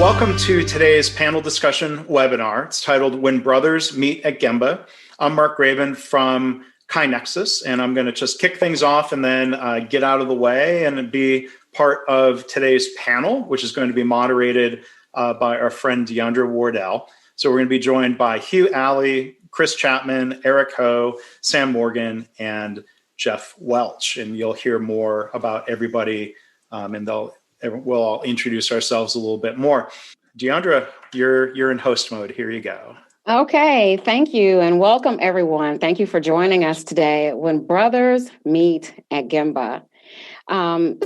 Welcome to today's panel discussion webinar. It's titled When Brothers Meet at Gemba. I'm Mark Graban from KaiNexus, and I'm going to just kick things off and then get out of the way and be part of today's panel, which is going to be moderated by our friend Deondra Wardelle. So we're going to be joined by Hugh Alley, Chris Chapman, Aric Ho, Sam Morgan, and Jeff Welch. And you'll hear more about everybody, and we'll all introduce ourselves a little bit more. Deondra, you're in host mode. Here you go. Okay, thank you, and welcome everyone. Thank you for joining us today when brothers meet at Gemba.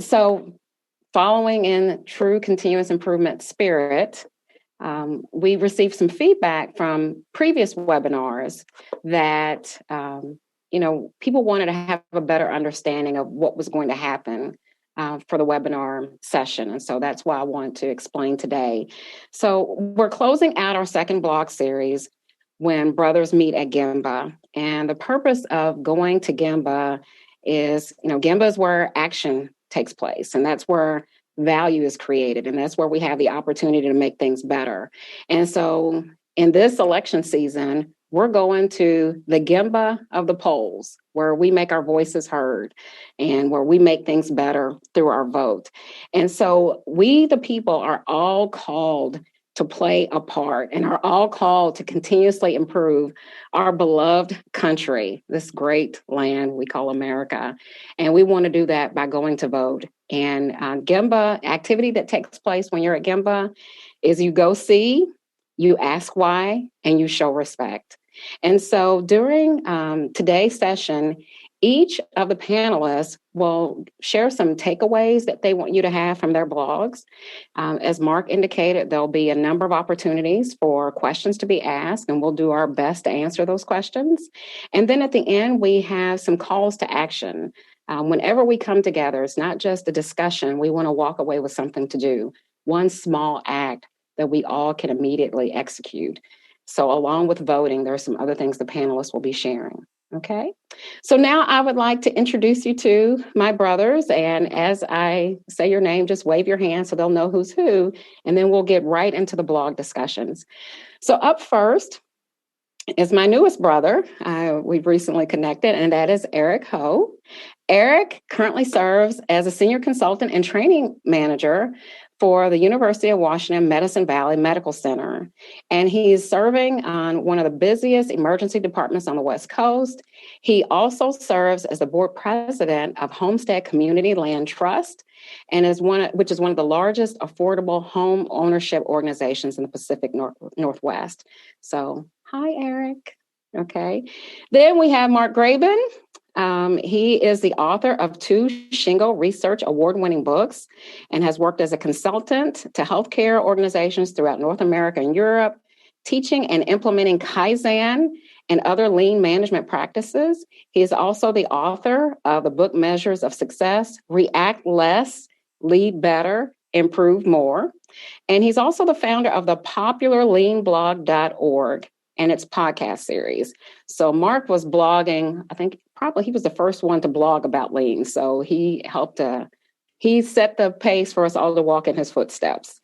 So following in true continuous improvement spirit, we received some feedback from previous webinars that, people wanted to have a better understanding of what was going to happen for the webinar session. And so that's why I want to explain today. So we're closing out our second blog series, When Brothers Meet at Gemba. And the purpose of going to Gemba is, Gemba is where action takes place. And that's where value is created. And that's where we have the opportunity to make things better. And so in this election season, we're going to the Gemba of the polls, where we make our voices heard and where we make things better through our vote. And so we, the people, are all called to play a part and are all called to continuously improve our beloved country, this great land we call America. And we want to do that by going to vote. And Gemba activity that takes place when you're at Gemba is you go see, you ask why, and you show respect. And so during today's session, each of the panelists will share some takeaways that they want you to have from their blogs. As Mark indicated, there'll be a number of opportunities for questions to be asked, and we'll do our best to answer those questions. And then at the end, we have some calls to action. Whenever we come together, it's not just a discussion. We want to walk away with something to do, one small act that we all can immediately execute. So along with voting, there are some other things the panelists will be sharing. Okay, so now I would like to introduce you to my brothers. And as I say your name, just wave your hand so they'll know who's who. And then we'll get right into the blog discussions. So up first is my newest brother. We've recently connected, and that is Aric Ho. Aric currently serves as a senior consultant and training manager for the University of Washington Medicine Valley Medical Center. And he's serving on one of the busiest emergency departments on the West Coast. He also serves as the board president of Homestead Community Land Trust, and which is one of the largest affordable home ownership organizations in the Pacific Northwest. So, hi, Aric. Okay. Then we have Mark Graban. He is the author of 2 Shingo Research Award-winning books and has worked as a consultant to healthcare organizations throughout North America and Europe, teaching and implementing Kaizen and other lean management practices. He is also the author of the book Measures of Success, React Less, Lead Better, Improve More. And he's also the founder of the popular leanblog.org and its podcast series. So Mark was blogging, I think probably he was the first one to blog about lean. So he he set the pace for us all to walk in his footsteps.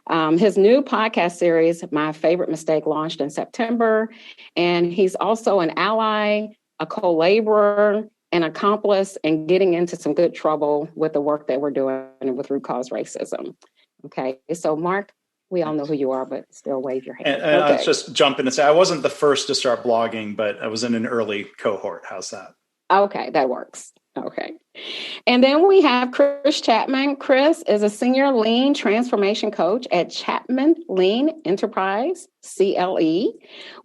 His new podcast series, My Favorite Mistake, launched in September. And he's also an ally, a co-laborer, an accomplice, and getting into some good trouble with the work that we're doing with root cause racism. Okay, so Mark, we all know who you are, but still wave your hand. And okay. I'll just jump in and say, I wasn't the first to start blogging, but I was in an early cohort. How's that? Okay, that works. Okay. And then we have Chris Chapman. Chris is a senior lean transformation coach at Chapman Lean Enterprise, CLE,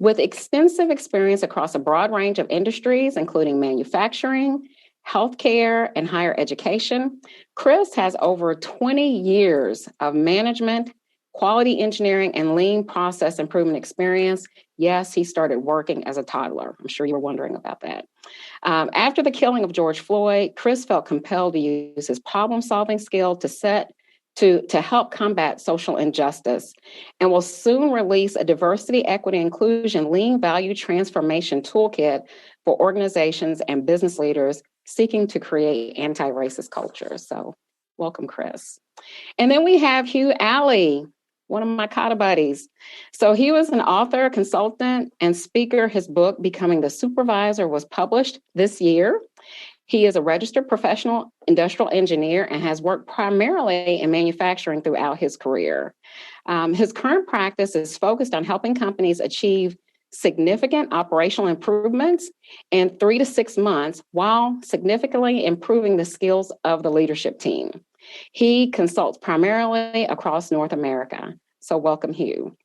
with extensive experience across a broad range of industries, including manufacturing, healthcare, and higher education. Chris has over 20 years of management, quality engineering, and lean process improvement experience. Yes, he started working as a toddler. I'm sure you were wondering about that. After the killing of George Floyd, Chris felt compelled to use his problem-solving skill to help combat social injustice, and will soon release a diversity, equity, inclusion, lean value transformation toolkit for organizations and business leaders seeking to create anti-racist culture. So welcome, Chris. And then we have Hugh Alley. one of my Kata buddies. So he was an author, consultant, and speaker. His book, Becoming the Supervisor, was published this year. He is a registered professional industrial engineer and has worked primarily in manufacturing throughout his career. His current practice is focused on helping companies achieve significant operational improvements in 3 to 6 months while significantly improving the skills of the leadership team. He consults primarily across North America. So welcome, Hugh.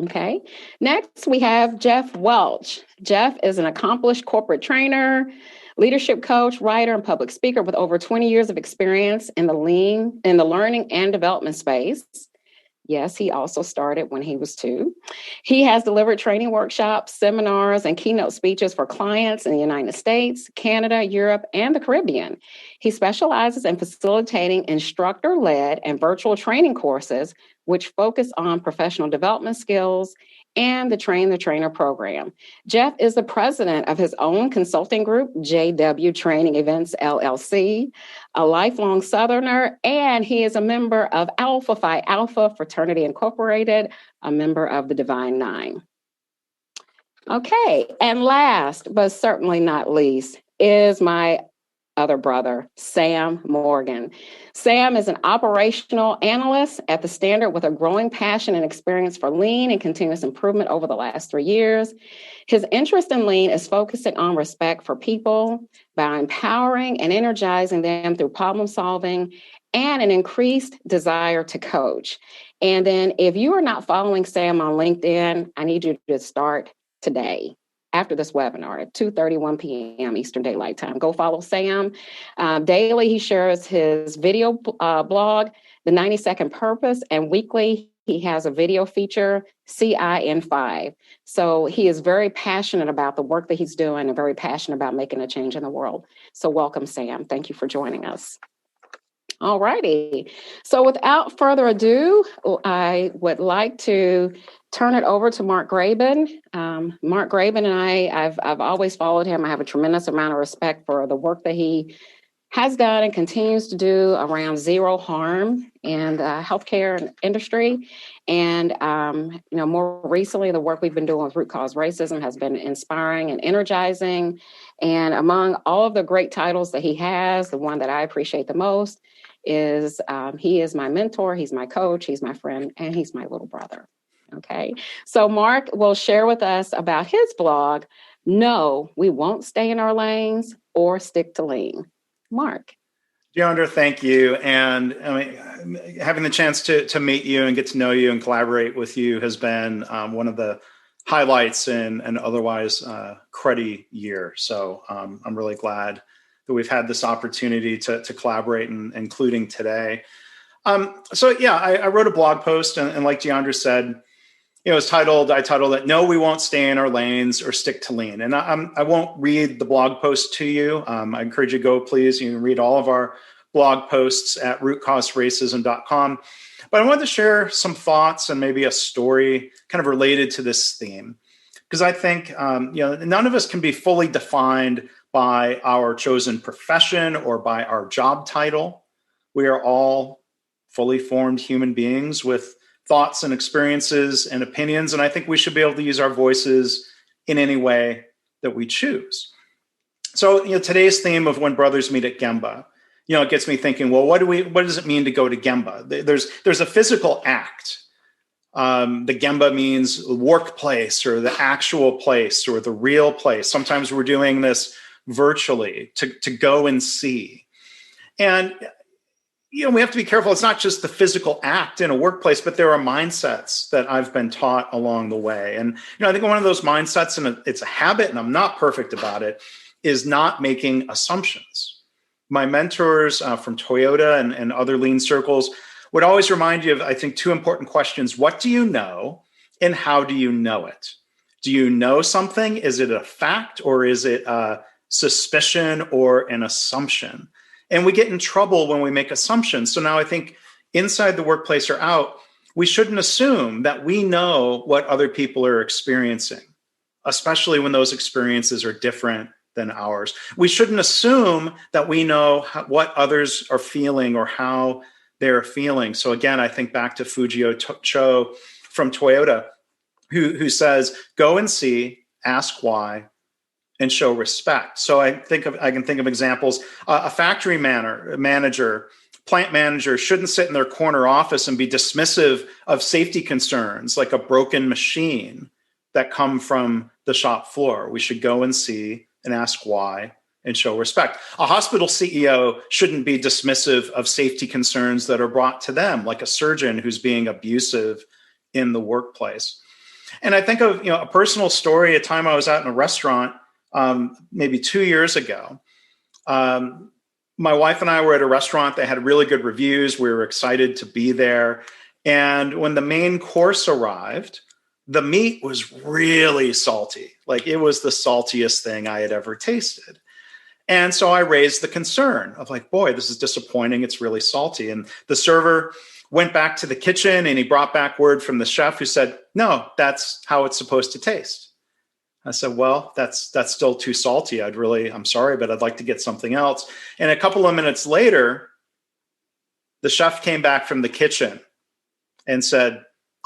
Okay, next we have Jeff Welch. Jeff is an accomplished corporate trainer, leadership coach, writer, and public speaker with over 20 years of experience in the learning and development space. Yes, he also started when he was 2. He has delivered training workshops, seminars, and keynote speeches for clients in the United States, Canada, Europe, and the Caribbean. He specializes in facilitating instructor-led and virtual training courses, which focus on professional development skills and the Train the Trainer program. Jeff is the president of his own consulting group, JW Training Events, LLC, a lifelong Southerner, and he is a member of Alpha Phi Alpha Fraternity Incorporated, a member of the Divine Nine. Okay, and last, but certainly not least, is my other brother, Sam Morgan. Sam is an operational analyst at the Standard with a growing passion and experience for lean and continuous improvement over the last 3 years. His interest in lean is focusing on respect for people by empowering and energizing them through problem solving and an increased desire to coach. And then if you are not following Sam on LinkedIn, I need you to start today. After this webinar at 2:31 p.m. Eastern Daylight Time. Go follow Sam. Daily, he shares his video blog, The 90-Second Purpose, and weekly, he has a video feature, CIN5. So he is very passionate about the work that he's doing and very passionate about making a change in the world. So welcome, Sam. Thank you for joining us. All righty. So without further ado, I would like to turn it over to Mark Graban. Mark Graban and I've always followed him. I have a tremendous amount of respect for the work that he has done and continues to do around zero harm in the healthcare industry. And, more recently, the work we've been doing with root cause racism has been inspiring and energizing. And among all of the great titles that he has, the one that I appreciate the most is he is my mentor, he's my coach, he's my friend, and he's my little brother. Okay, so Mark will share with us about his blog, No, We Won't Stay in Our Lanes or Stick to Lean. Mark. Deondra, thank you. And having the chance to meet you and get to know you and collaborate with you has been one of the highlights in an otherwise cruddy year. So I'm really glad that we've had this opportunity to collaborate, and including today. I wrote a blog post, and like Deondra said, I titled it, No, We Won't Stay in Our Lanes or Stick to Lean. And I won't read the blog post to you. I encourage you to go, please. You can read all of our blog posts at rootcauseracism.com. But I wanted to share some thoughts and maybe a story kind of related to this theme. Because I think, none of us can be fully defined by our chosen profession or by our job title. We are all fully formed human beings with thoughts and experiences and opinions. And I think we should be able to use our voices in any way that we choose. So, today's theme of When Brothers Meet at Gemba, it gets me thinking, well, what does it mean to go to Gemba? There's a physical act. The Gemba means workplace or the actual place or the real place. Sometimes we're doing this virtually to go and see. And we have to be careful. It's not just the physical act in a workplace, but there are mindsets that I've been taught along the way. And, I think one of those mindsets, and it's a habit, and I'm not perfect about it, is not making assumptions. My mentors from Toyota and other lean circles would always remind you of, I think, 2 important questions. What do you know, and how do you know it? Do you know something? Is it a fact, or is it a suspicion or an assumption? And we get in trouble when we make assumptions. So now I think inside the workplace or out, we shouldn't assume that we know what other people are experiencing, especially when those experiences are different than ours. We shouldn't assume that we know what others are feeling or how they're feeling. So again, I think back to Fujio Cho from Toyota, who says, go and see, ask why, and show respect. So I can think of examples. A factory manager, plant manager shouldn't sit in their corner office and be dismissive of safety concerns like a broken machine that come from the shop floor. We should go and see and ask why and show respect. A hospital CEO shouldn't be dismissive of safety concerns that are brought to them, like a surgeon who's being abusive in the workplace. And I think of a personal story. A time I was out in a restaurant, maybe 2 years ago. My wife and I were at a restaurant that had really good reviews. We were excited to be there. And when the main course arrived, the meat was really salty. Like, it was the saltiest thing I had ever tasted. And so I raised the concern of like, boy, this is disappointing. It's really salty. And the server went back to the kitchen and he brought back word from the chef who said, no, that's how it's supposed to taste. I said, well, that's still too salty. I'm sorry, but I'd like to get something else. And a couple of minutes later, the chef came back from the kitchen and said,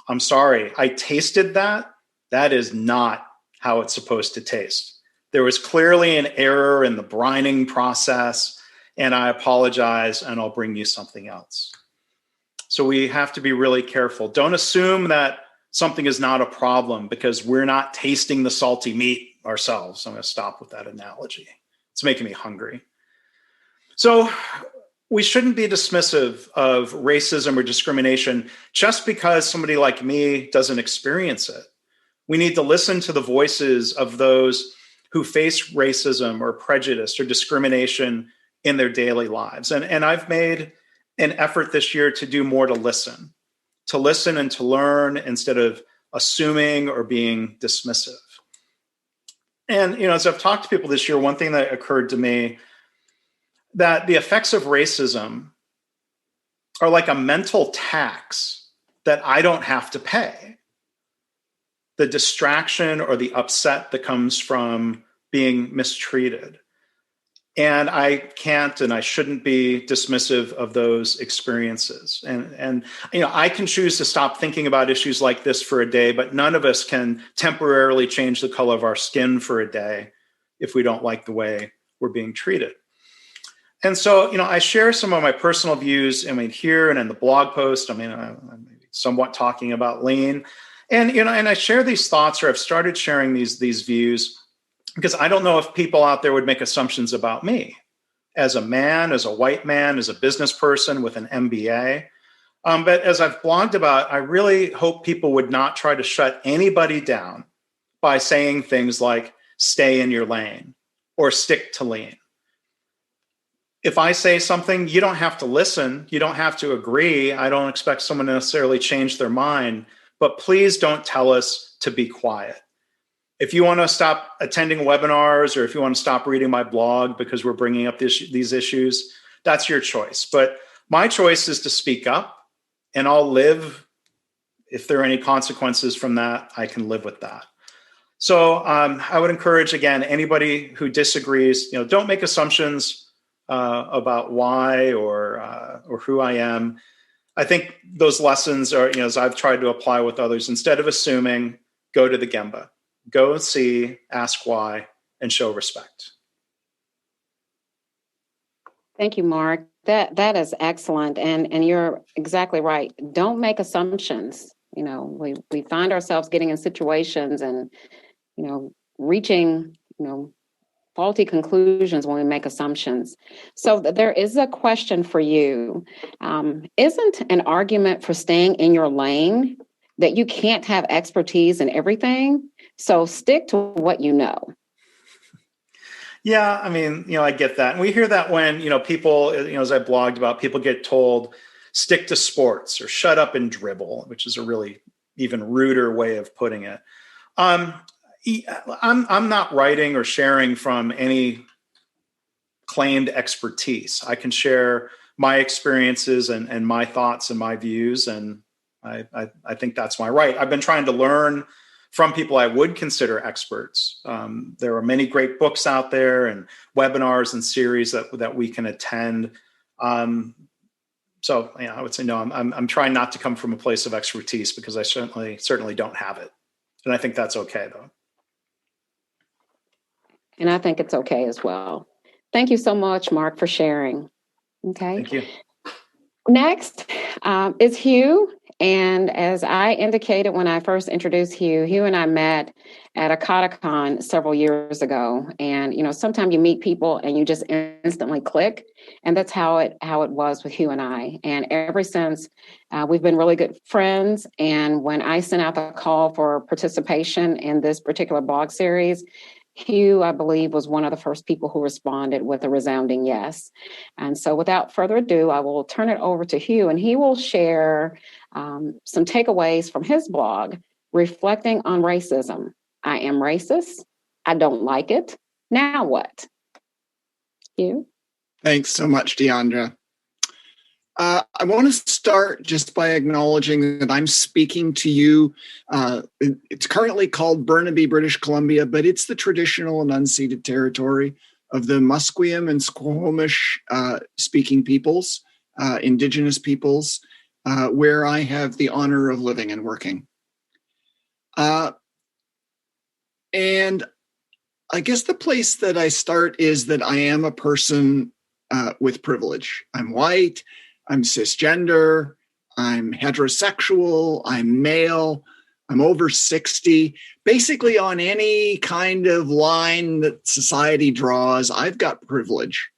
I'm sorry, I tasted that. That is not how it's supposed to taste. There was clearly an error in the brining process, and I apologize, and I'll bring you something else. So we have to be really careful. Don't assume that something is not a problem because we're not tasting the salty meat ourselves. I'm going to stop with that analogy. It's making me hungry. So we shouldn't be dismissive of racism or discrimination just because somebody like me doesn't experience it. We need to listen to the voices of those who face racism or prejudice or discrimination in their daily lives. And I've made an effort this year to do more to listen and to learn instead of assuming or being dismissive. And, as I've talked to people this year, one thing that occurred to me, that the effects of racism are like a mental tax that I don't have to pay. The distraction or the upset that comes from being mistreated. And I can't and I shouldn't be dismissive of those experiences. And I can choose to stop thinking about issues like this for a day, but none of us can temporarily change the color of our skin for a day if we don't like the way we're being treated. And so, I share some of my personal views, here and in the blog post. I'm somewhat talking about lean. And, and I share these thoughts, or I've started sharing these views, because I don't know if people out there would make assumptions about me as a man, as a white man, as a business person with an MBA. But as I've blogged about, I really hope people would not try to shut anybody down by saying things like, stay in your lane or stick to lean. If I say something, you don't have to listen. You don't have to agree. I don't expect someone to necessarily change their mind, but please don't tell us to be quiet. If you want to stop attending webinars or if you want to stop reading my blog because we're bringing up these issues, that's your choice. But my choice is to speak up, and I'll live. If there are any consequences from that, I can live with that. So I would encourage, again, anybody who disagrees, don't make assumptions about why or who I am. I think those lessons are, as I've tried to apply with others, instead of assuming, go to the Gemba. Go see, ask why, and show respect. Thank you, Mark. That is excellent. And you're exactly right. Don't make assumptions. We find ourselves getting in situations and, reaching, faulty conclusions when we make assumptions. So there is a question for you. Isn't an argument for staying in your lane that you can't have expertise in everything? So stick to what you know. Yeah, I get that. And we hear that when, people, as I blogged about, people get told, stick to sports or shut up and dribble, which is a really even ruder way of putting it. I'm not writing or sharing from any claimed expertise. I can share my experiences and my thoughts and my views, and I think that's my right. I've been trying to learn from people I would consider experts. There are many great books out there and webinars and series that we can attend. So I would say no. I'm trying not to come from a place of expertise because I certainly don't have it, and I think that's okay though. And I think it's okay as well. Thank you so much, Mark, for sharing. Okay. Thank you. Next is Hugh. And as I indicated when I first introduced Hugh and I met at a Katacon several years ago. And, sometimes you meet people and you just instantly click. And that's how it was with Hugh and I. And ever since, we've been really good friends. And when I sent out the call for participation in this particular blog series, Hugh, I believe, was one of the first people who responded with a resounding yes. And so without further ado, I will turn it over to Hugh, and he will share some takeaways from his blog, Reflecting on Racism. I am racist. I don't like it. Now what? Hugh? Thanks so much, Deondra. I want to start just by acknowledging that I'm speaking to you. It's currently called Burnaby, British Columbia, but it's the traditional and unceded territory of the Musqueam and Squamish speaking peoples, Indigenous peoples, where I have the honor of living and working. And I guess the place that I start is that I am a person with privilege. I'm white. I'm cisgender, I'm heterosexual, I'm male, I'm over 60. Basically, on any kind of line that society draws, I've got privilege,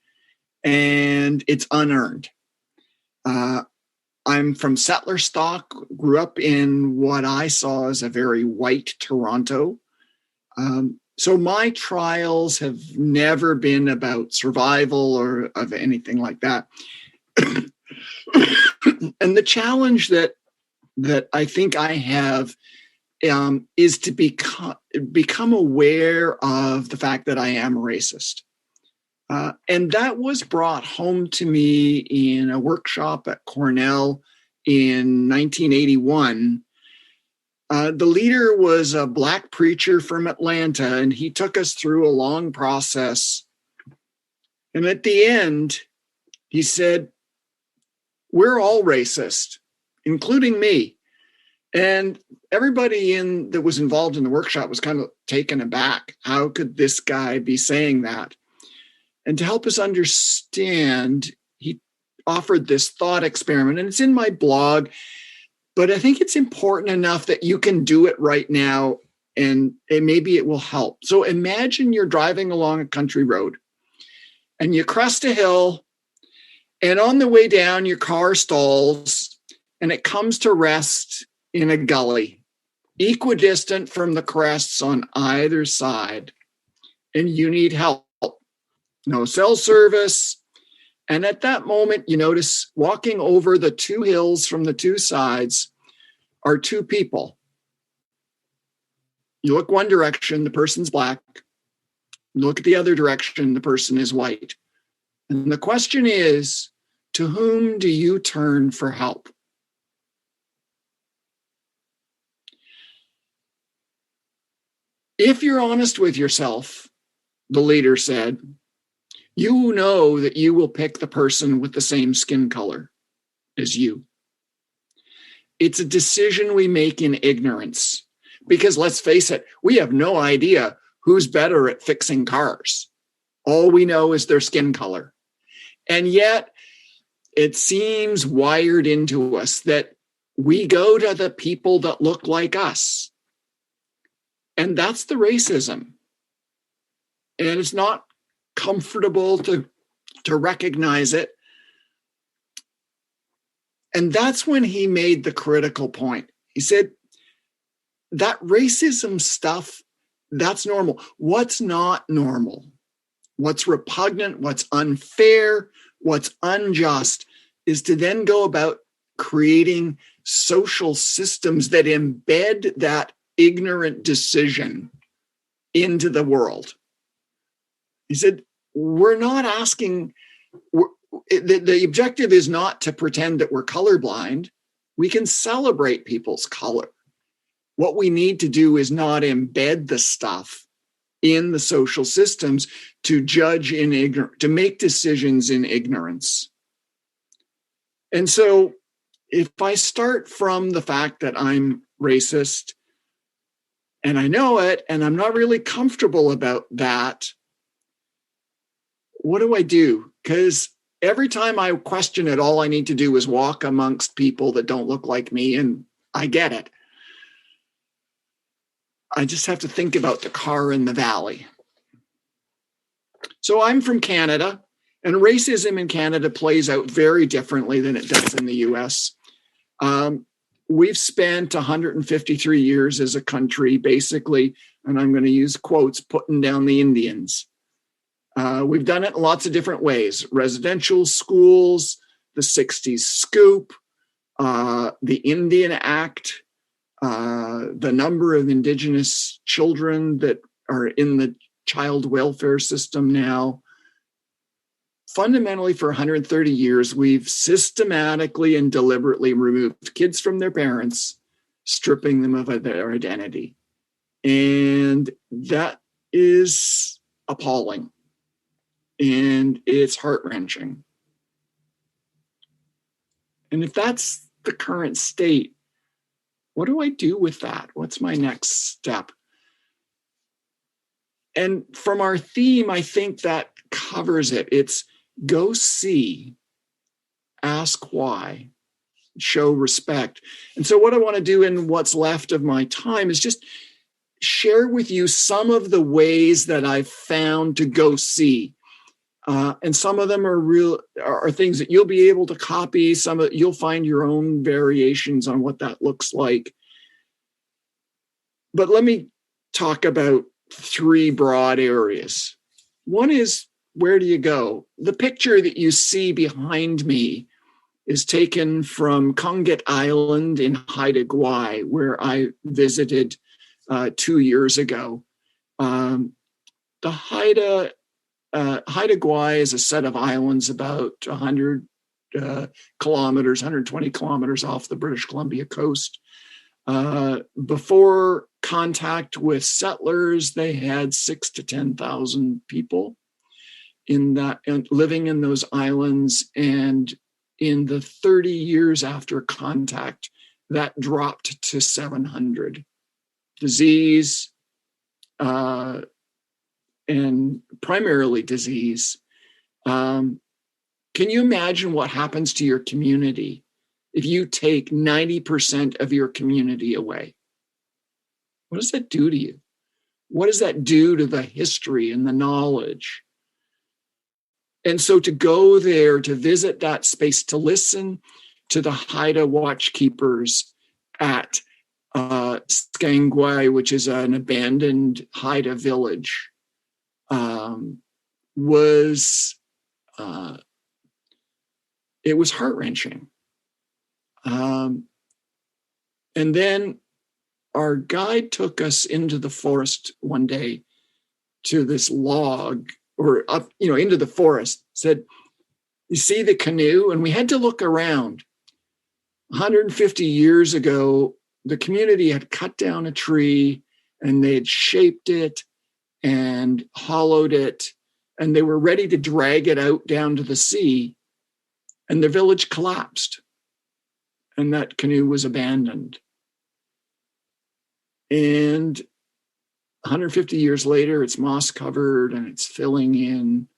and it's unearned. I'm from settler stock, grew up in what I saw as a very white Toronto. So my trials have never been about survival or of anything like that. And the challenge that I think I have is to become aware of the fact that I am racist. And that was brought home to me in a workshop at Cornell in 1981. The leader was a Black preacher from Atlanta, and he took us through a long process. And at the end, he said, "We're all racist, including me." And everybody that was involved in the workshop was kind of taken aback. How could this guy be saying that? And to help us understand, he offered this thought experiment, and it's in my blog, but I think it's important enough that you can do it right now, and maybe it will help. So imagine you're driving along a country road, and you crest a hill, and on the way down, your car stalls, and it comes to rest in a gully, equidistant from the crests on either side, and you need help. No cell service. And at that moment, you notice walking over the two hills from the two sides are two people. You look one direction, the person's Black. You look at the other direction, the person is white. And the question is, to whom do you turn for help? If you're honest with yourself, the leader said, you know that you will pick the person with the same skin color as you. It's a decision we make in ignorance, because let's face it, we have no idea who's better at fixing cars. All we know is their skin color. And yet, it seems wired into us that we go to the people that look like us. And that's the racism. And it's not comfortable to recognize it. And that's when he made the critical point. He said, that racism stuff, that's normal. What's not normal? What's repugnant, what's unfair, what's unjust is to then go about creating social systems that embed that ignorant decision into the world. He said, we're not asking, the objective is not to pretend that we're colorblind. We can celebrate people's color. What we need to do is not embed the stuff in the social systems to judge in ignorance, to make decisions in ignorance. And so if I start from the fact that I'm racist and I know it, and I'm not really comfortable about that, what do I do? Because every time I question it, all I need to do is walk amongst people that don't look like me, and I get it. I just have to think about the car in the valley. So I'm from Canada, and racism in Canada plays out very differently than it does in the US. We've spent 153 years as a country, basically, and I'm going to use quotes, putting down the Indians. We've done it in lots of different ways. Residential schools, the 60s scoop, the Indian Act, the number of Indigenous children that are in the child welfare system now. Fundamentally, for 130 years, we've systematically and deliberately removed kids from their parents, stripping them of their identity. And that is appalling. And it's heart-wrenching. And if that's the current state, what do I do with that? What's my next step? And from our theme, I think that covers it. It's go see, ask why, show respect. And so what I want to do in what's left of my time is just share with you some of the ways that I've found to go see. And some of them are things that you'll be able to copy. You'll find your own variations on what that looks like. But let me talk about 3 broad areas. One is, where do you go? The picture that you see behind me is taken from Conget Island in Haida Gwaii, where I visited 2 years ago. The Haida Gwaii is a set of islands about 100 kilometers, 120 kilometers off the British Columbia coast. Before contact with settlers, they had 6,000 to 10,000 people living in those islands. And in the 30 years after contact, that dropped to 700. Disease, and primarily disease. Can you imagine what happens to your community if you take 90% of your community away? What does that do to you? What does that do to the history and the knowledge? And so to go there, to visit that space, to listen to the Haida watchkeepers at Skangwai, which is an abandoned Haida village, it was heart-wrenching. And then our guide took us into the forest one day to this log, or up, into the forest, said, you see the canoe? And we had to look around. 150 years ago, the community had cut down a tree and they had shaped it and hollowed it, and they were ready to drag it out down to the sea, and the village collapsed, and that canoe was abandoned. And 150 years later, it's moss covered and it's filling in.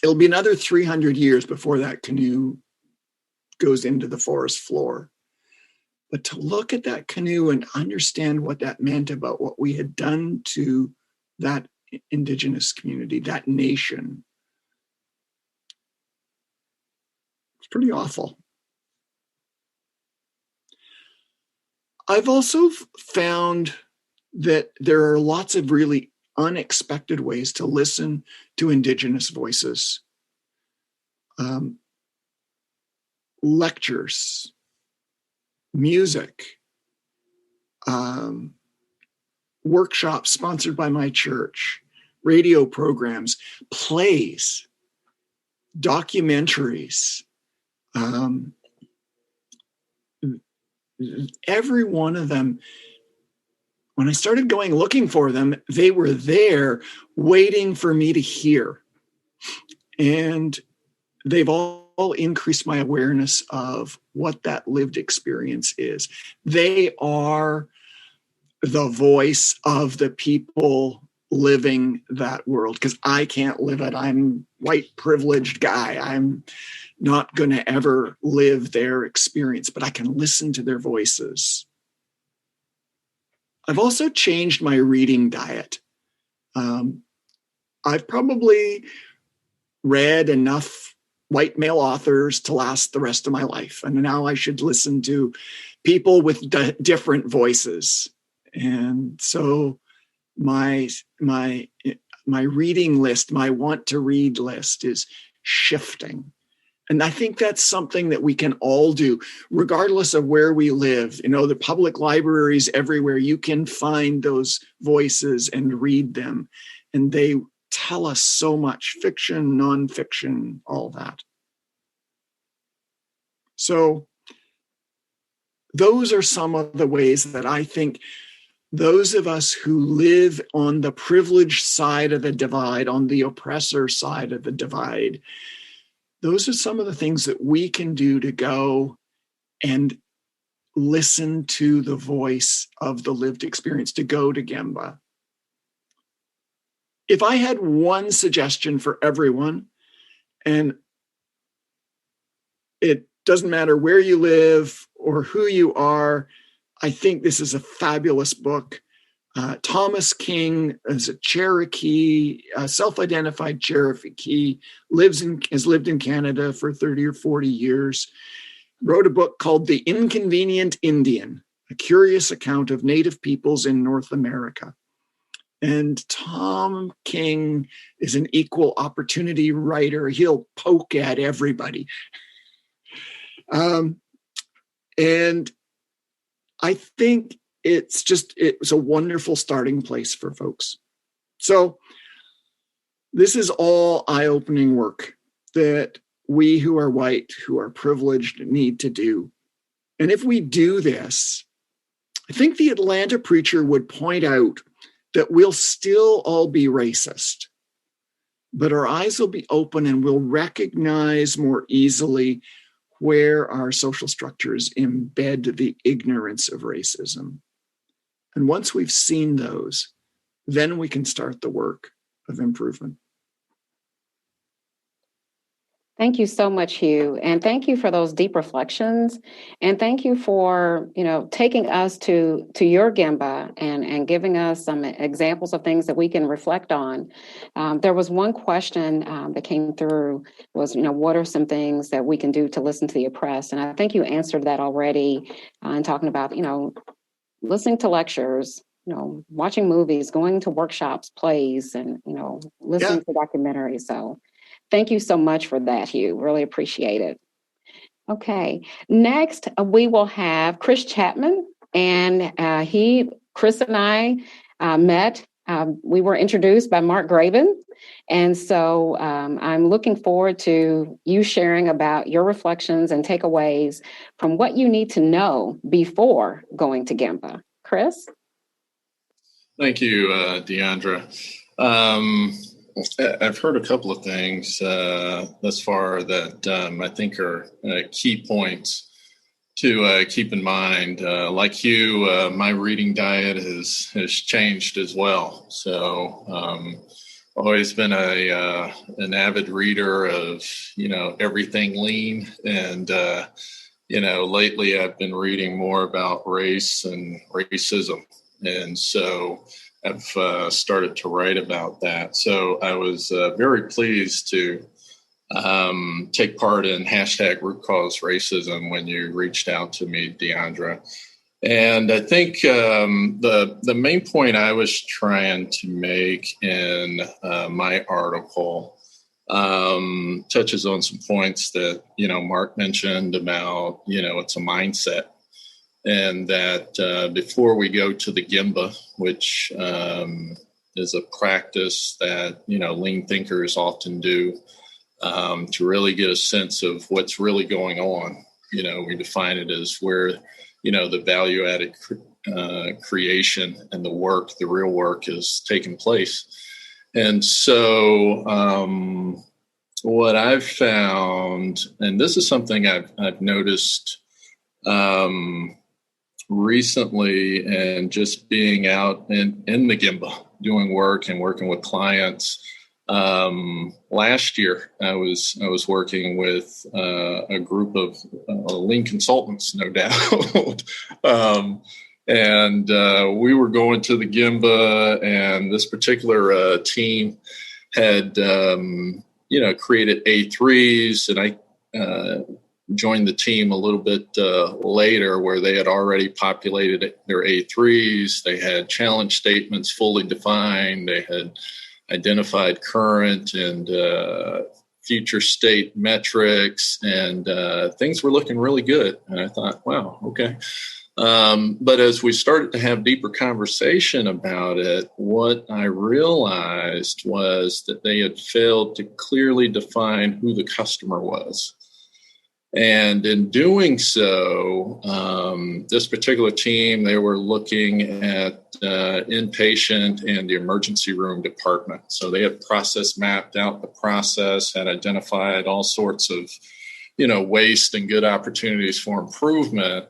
It'll be another 300 years before that canoe goes into the forest floor. But to look at that canoe and understand what that meant about what we had done to that Indigenous community, that nation, it's pretty awful. I've also found that there are lots of really unexpected ways to listen to Indigenous voices. Lectures, music, workshops sponsored by my church, radio programs, plays, documentaries. Every one of them, when I started going looking for them, they were there waiting for me to hear. And they've all all increased my awareness of what that lived experience is. They are the voice of the people living that world, because I can't live it. I'm white privileged guy. I'm not going to ever live their experience, but I can listen to their voices. I've also changed my reading diet. I've probably read enough white male authors to last the rest of my life. And now I should listen to people with different voices. And so my reading list, my want to read list is shifting. And I think that's something that we can all do, regardless of where we live. You know, the public libraries everywhere, you can find those voices and read them. And they tell us so much, fiction, nonfiction, all that. So those are some of the ways that I think those of us who live on the privileged side of the divide, on the oppressor side of the divide, those are some of the things that we can do to go and listen to the voice of the lived experience, to go to Gemba. If I had one suggestion for everyone, and it doesn't matter where you live or who you are, I think this is a fabulous book. Thomas King is a Cherokee, self-identified Cherokee, has lived in Canada for 30 or 40 years, wrote a book called The Inconvenient Indian, a curious account of Native peoples in North America. And Tom King is an equal opportunity writer. He'll poke at everybody. And I think it was a wonderful starting place for folks. So this is all eye-opening work that we who are white, who are privileged, need to do. And if we do this, I think the Atlanta preacher would point out that we'll still all be racist, but our eyes will be open and we'll recognize more easily where our social structures embed the ignorance of racism. And once we've seen those, then we can start the work of improvement. Thank you so much, Hugh. And thank you for those deep reflections. And thank you for, taking us to your Gemba and giving us some examples of things that we can reflect on. There was one question that came through was, what are some things that we can do to listen to the oppressed? And I think you answered that already in talking about, listening to lectures, watching movies, going to workshops, plays, and, listening to documentaries. So thank you so much for that, Hugh. Really appreciate it. Okay. Next, we will have Chris Chapman. And Chris and I met. We were introduced by Mark Graban. And so I'm looking forward to you sharing about your reflections and takeaways from what you need to know before going to Gemba. Chris? Thank you, Deondra. I've heard a couple of things thus far that I think are key points to keep in mind. Like you, my reading diet has changed as well. So always been an avid reader of everything lean, and lately I've been reading more about race and racism, and so I've started to write about that. So I was very pleased to take part in #RootCauseRacism when you reached out to me, Deondra. And I think the main point I was trying to make in my article touches on some points that, Mark mentioned about, it's a mindset. And that before we go to the Gemba, which is a practice that, lean thinkers often do to really get a sense of what's really going on, we define it as where, the value-added creation and the real work is taking place. And so what I've found, and this is something I've noticed recently, and just being out in the Gemba doing work and working with clients. Last year, I was working with a group of lean consultants, no doubt, and we were going to the Gemba, and this particular team had created A3s, and I joined the team a little bit later, where they had already populated their A3s. They had challenge statements fully defined. They had identified current and future state metrics, and things were looking really good. And I thought, wow, okay. But as we started to have deeper conversation about it, what I realized was that they had failed to clearly define who the customer was. And in doing so, this particular team, they were looking at inpatient and the emergency room department. So they had mapped out the process, had identified all sorts of, waste and good opportunities for improvement.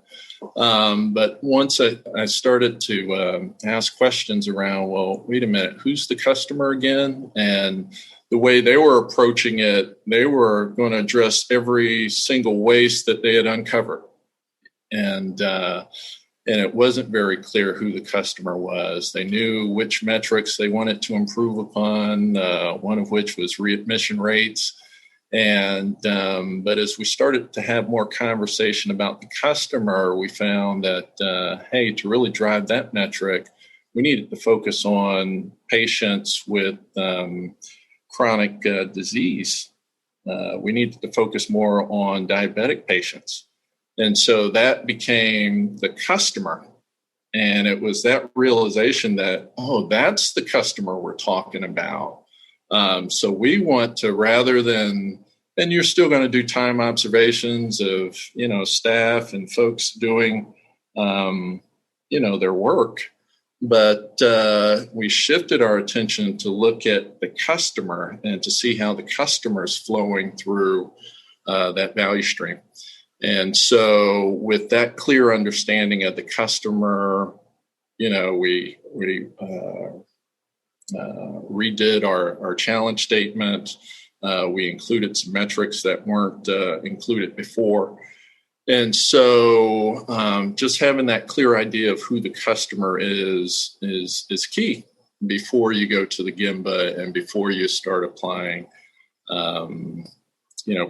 But once I started to ask questions around, well, wait a minute, who's the customer again? And the way they were approaching it, they were going to address every single waste that they had uncovered. And it wasn't very clear who the customer was. They knew which metrics they wanted to improve upon, one of which was readmission rates. And but as we started to have more conversation about the customer, we found that, to really drive that metric, we needed to focus on patients with chronic disease. We needed to focus more on diabetic patients. And so that became the customer. And it was that realization that, that's the customer we're talking about. So we want to, rather than, and you're still going to do time observations of, staff and folks doing, their work. But we shifted our attention to look at the customer and to see how the customer is flowing through that value stream. And so with that clear understanding of the customer, we redid our challenge statement. We included some metrics that weren't included before. And so just having that clear idea of who the customer is key before you go to the Gemba and before you start applying,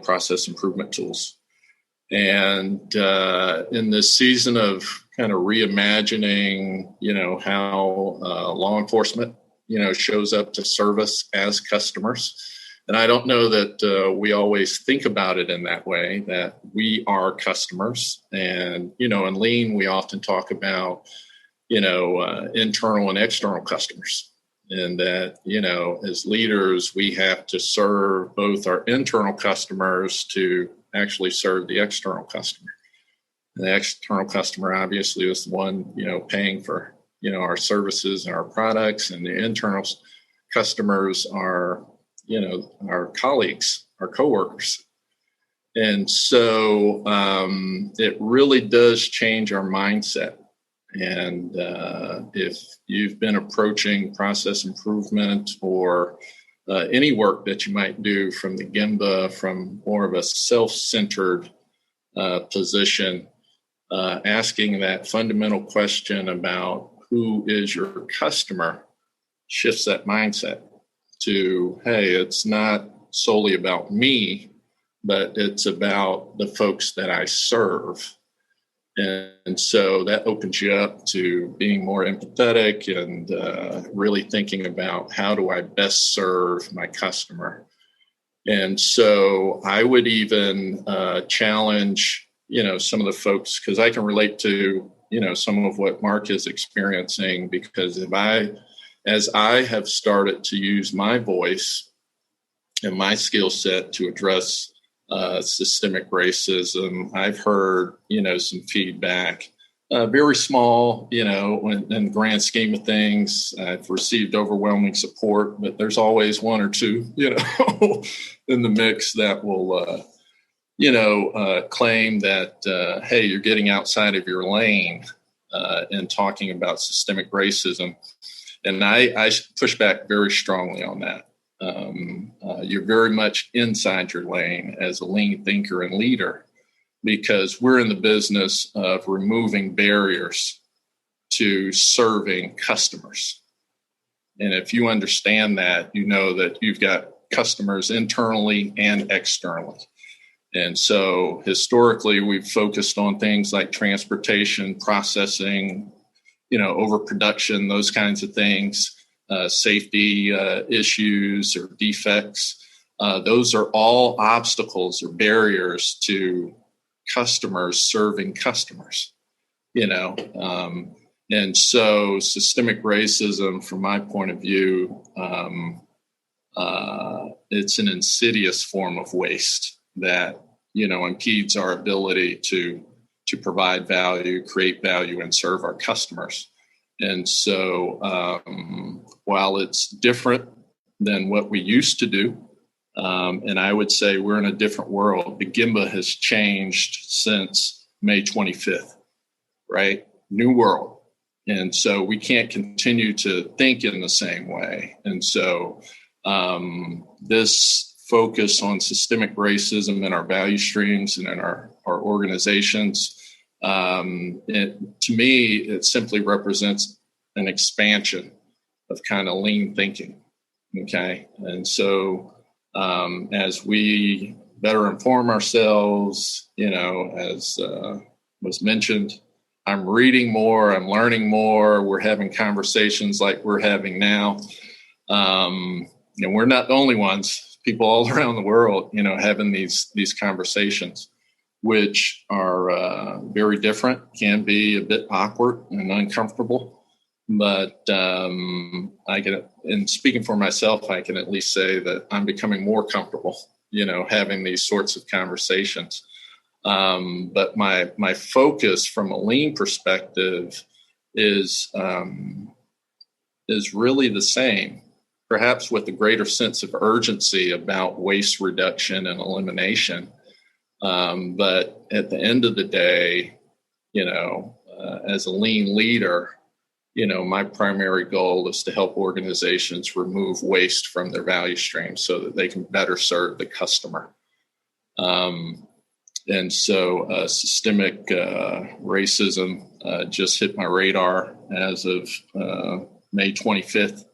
process improvement tools. And in this season of kind of reimagining, how law enforcement, shows up to service as customers. And I don't know that we always think about it in that way, that we are customers. And, in Lean, we often talk about, internal and external customers. And that, as leaders, we have to serve both our internal customers to actually serve the external customer. And the external customer obviously is the one, paying for, our services and our products. And the internal customers are, our colleagues, our coworkers. And so it really does change our mindset. And if you've been approaching process improvement or any work that you might do from the Gemba, from more of a self-centered position, asking that fundamental question about who is your customer shifts that mindset to, hey, it's not solely about me, but it's about the folks that I serve. And so that opens you up to being more empathetic and really thinking about how do I best serve my customer. And so I would even challenge, some of the folks, because I can relate to, some of what Mark is experiencing, because as I have started to use my voice and my skill set to address systemic racism, I've heard, some feedback very small, in the grand scheme of things. I've received overwhelming support, but there's always one or two, in the mix that will, claim that, hey, you're getting outside of your lane in talking about systemic racism. And I push back very strongly on that. You're very much inside your lane as a lean thinker and leader, because we're in the business of removing barriers to serving customers. And if you understand that, you know that you've got customers internally and externally. And so historically, we've focused on things like transportation, processing, overproduction, those kinds of things, safety issues or defects. Those are all obstacles or barriers to customers serving customers, and so systemic racism, from my point of view, it's an insidious form of waste that, impedes our ability to provide value, create value, and serve our customers. And so while it's different than what we used to do, and I would say we're in a different world. The Gemba has changed since May 25th, right? New world. And so we can't continue to think in the same way. And so this focus on systemic racism in our value streams and in our organizations, to me, it simply represents an expansion of kind of lean thinking. Okay. And so as we better inform ourselves, as was mentioned, I'm reading more, I'm learning more, we're having conversations like we're having now. And we're not the only ones, people all around the world, having these conversations, which are very different, can be a bit awkward and uncomfortable. But and speaking for myself, I can at least say that I'm becoming more comfortable, having these sorts of conversations. But my focus from a lean perspective is really the same, perhaps with a greater sense of urgency about waste reduction and elimination. But at the end of the day, as a lean leader, my primary goal is to help organizations remove waste from their value stream so that they can better serve the customer. And so systemic racism just hit my radar as of May 25th.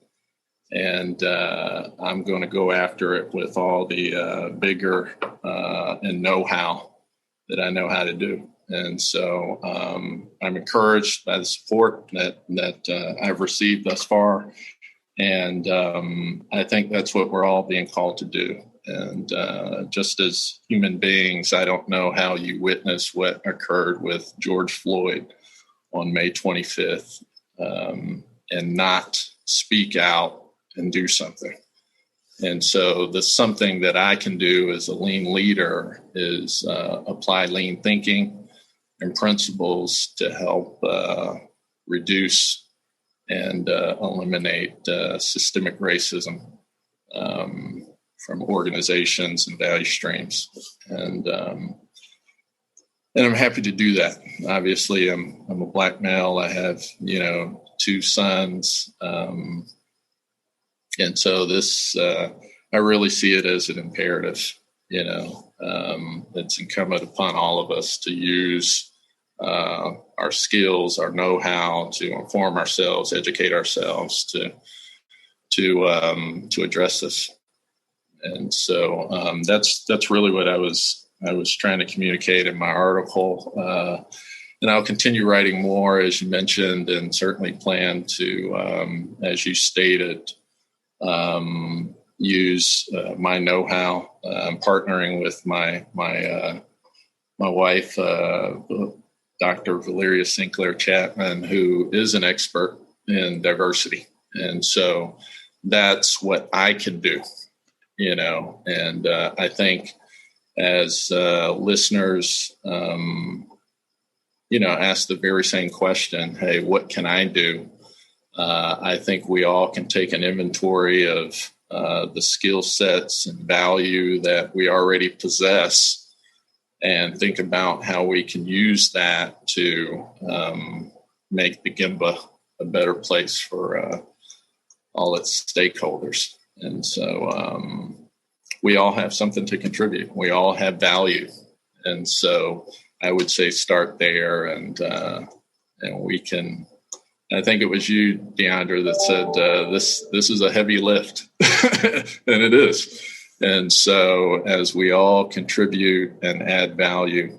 And I'm going to go after it with all the vigor and know-how that I know how to do. And so I'm encouraged by the support that I've received thus far. And I think that's what we're all being called to do. And just as human beings, I don't know how you witness what occurred with George Floyd on May 25th and not speak out and do something. And so the something that I can do as a lean leader is apply lean thinking and principles to help reduce and eliminate systemic racism from organizations and value streams. And I'm happy to do that. Obviously, I'm a Black male. I have, 2 sons. And so this, I really see it as an imperative. It's incumbent upon all of us to use our skills, our know-how to inform ourselves, educate ourselves to address this. And so that's really what I was trying to communicate in my article. And I'll continue writing more, as you mentioned, and certainly plan to, as you stated, use my know-how. I'm partnering with my wife, Dr. Valeria Sinclair Chapman, who is an expert in diversity. And so that's what I can do, and I think as listeners, ask the very same question, hey, what can I do? I think we all can take an inventory of the skill sets and value that we already possess and think about how we can use that to make the Gemba a better place for all its stakeholders. And so we all have something to contribute. We all have value. And so I would say start there, and we can. I think it was you, Deondra, that said this is a heavy lift, and it is. And so as we all contribute and add value,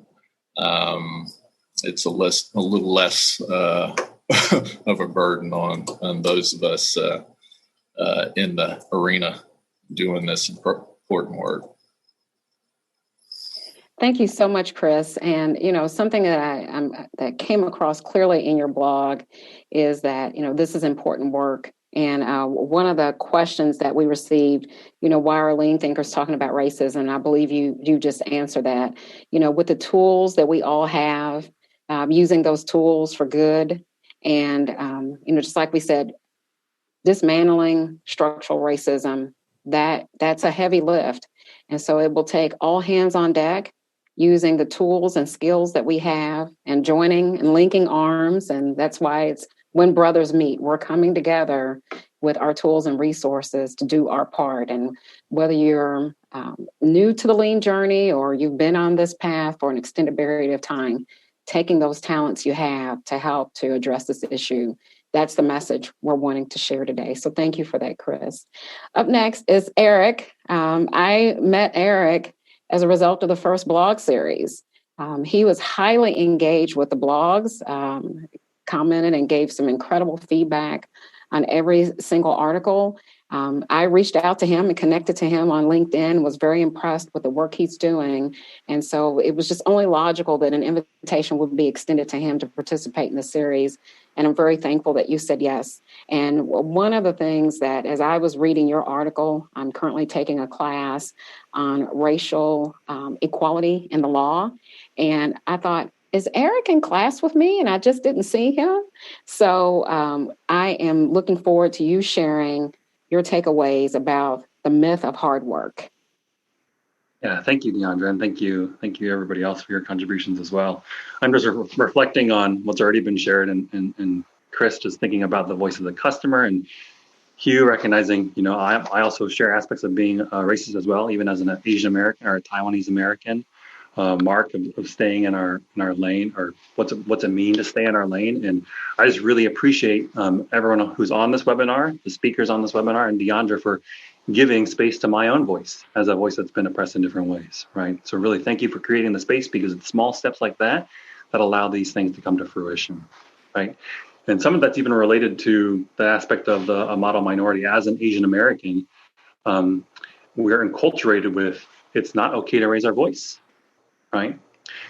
it's a little less of a burden on those of us in the arena doing this important work. Thank you so much, Chris. And, something that that came across clearly in your blog is that, this is important work. And one of the questions that we received, why are lean thinkers talking about racism? And I believe you just answered that, with the tools that we all have, using those tools for good. And, just like we said, dismantling structural racism, that's a heavy lift. And so it will take all hands on deck, using the tools and skills that we have and joining and linking arms. And that's why it's when brothers meet, we're coming together with our tools and resources to do our part. And whether you're new to the lean journey or you've been on this path for an extended period of time, taking those talents you have to help to address this issue, that's the message we're wanting to share today. So thank you for that, Chris. Up next is Aric. I met Aric as a result of the first blog series. He was highly engaged with the blogs, commented and gave some incredible feedback on every single article. I reached out to him and connected to him on LinkedIn, was very impressed with the work he's doing. And so it was just only logical that an invitation would be extended to him to participate in the series. And I'm very thankful that you said yes. And one of the things that, as I was reading your article, I'm currently taking a class on racial equality in the law. And I thought, is Aric in class with me? And I just didn't see him. So I am looking forward to you sharing your takeaways about the myth of hard work. Yeah, thank you, Deondra, and thank you everybody else for your contributions as well. I'm just reflecting on what's already been shared, and Chris just thinking about the voice of the customer, and Hugh recognizing, I also share aspects of being racist as well, even as an Asian American or a Taiwanese American. Mark of staying in our lane, or what's it mean to stay in our lane. And I just really appreciate everyone who's on this webinar, the speakers on this webinar, and Deondra for giving space to my own voice as a voice that's been oppressed in different ways, right? So really thank you for creating the space, because it's small steps like that that allow these things to come to fruition, right? And some of that's even related to the aspect of a model minority. As an Asian American, we're enculturated with, it's not okay to raise our voice, right?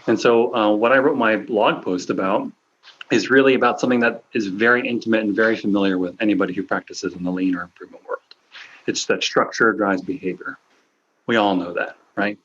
And so what I wrote my blog post about is really about something that is very intimate and very familiar with anybody who practices in the lean or improvement world. It's that structure drives behavior. We all know that, right?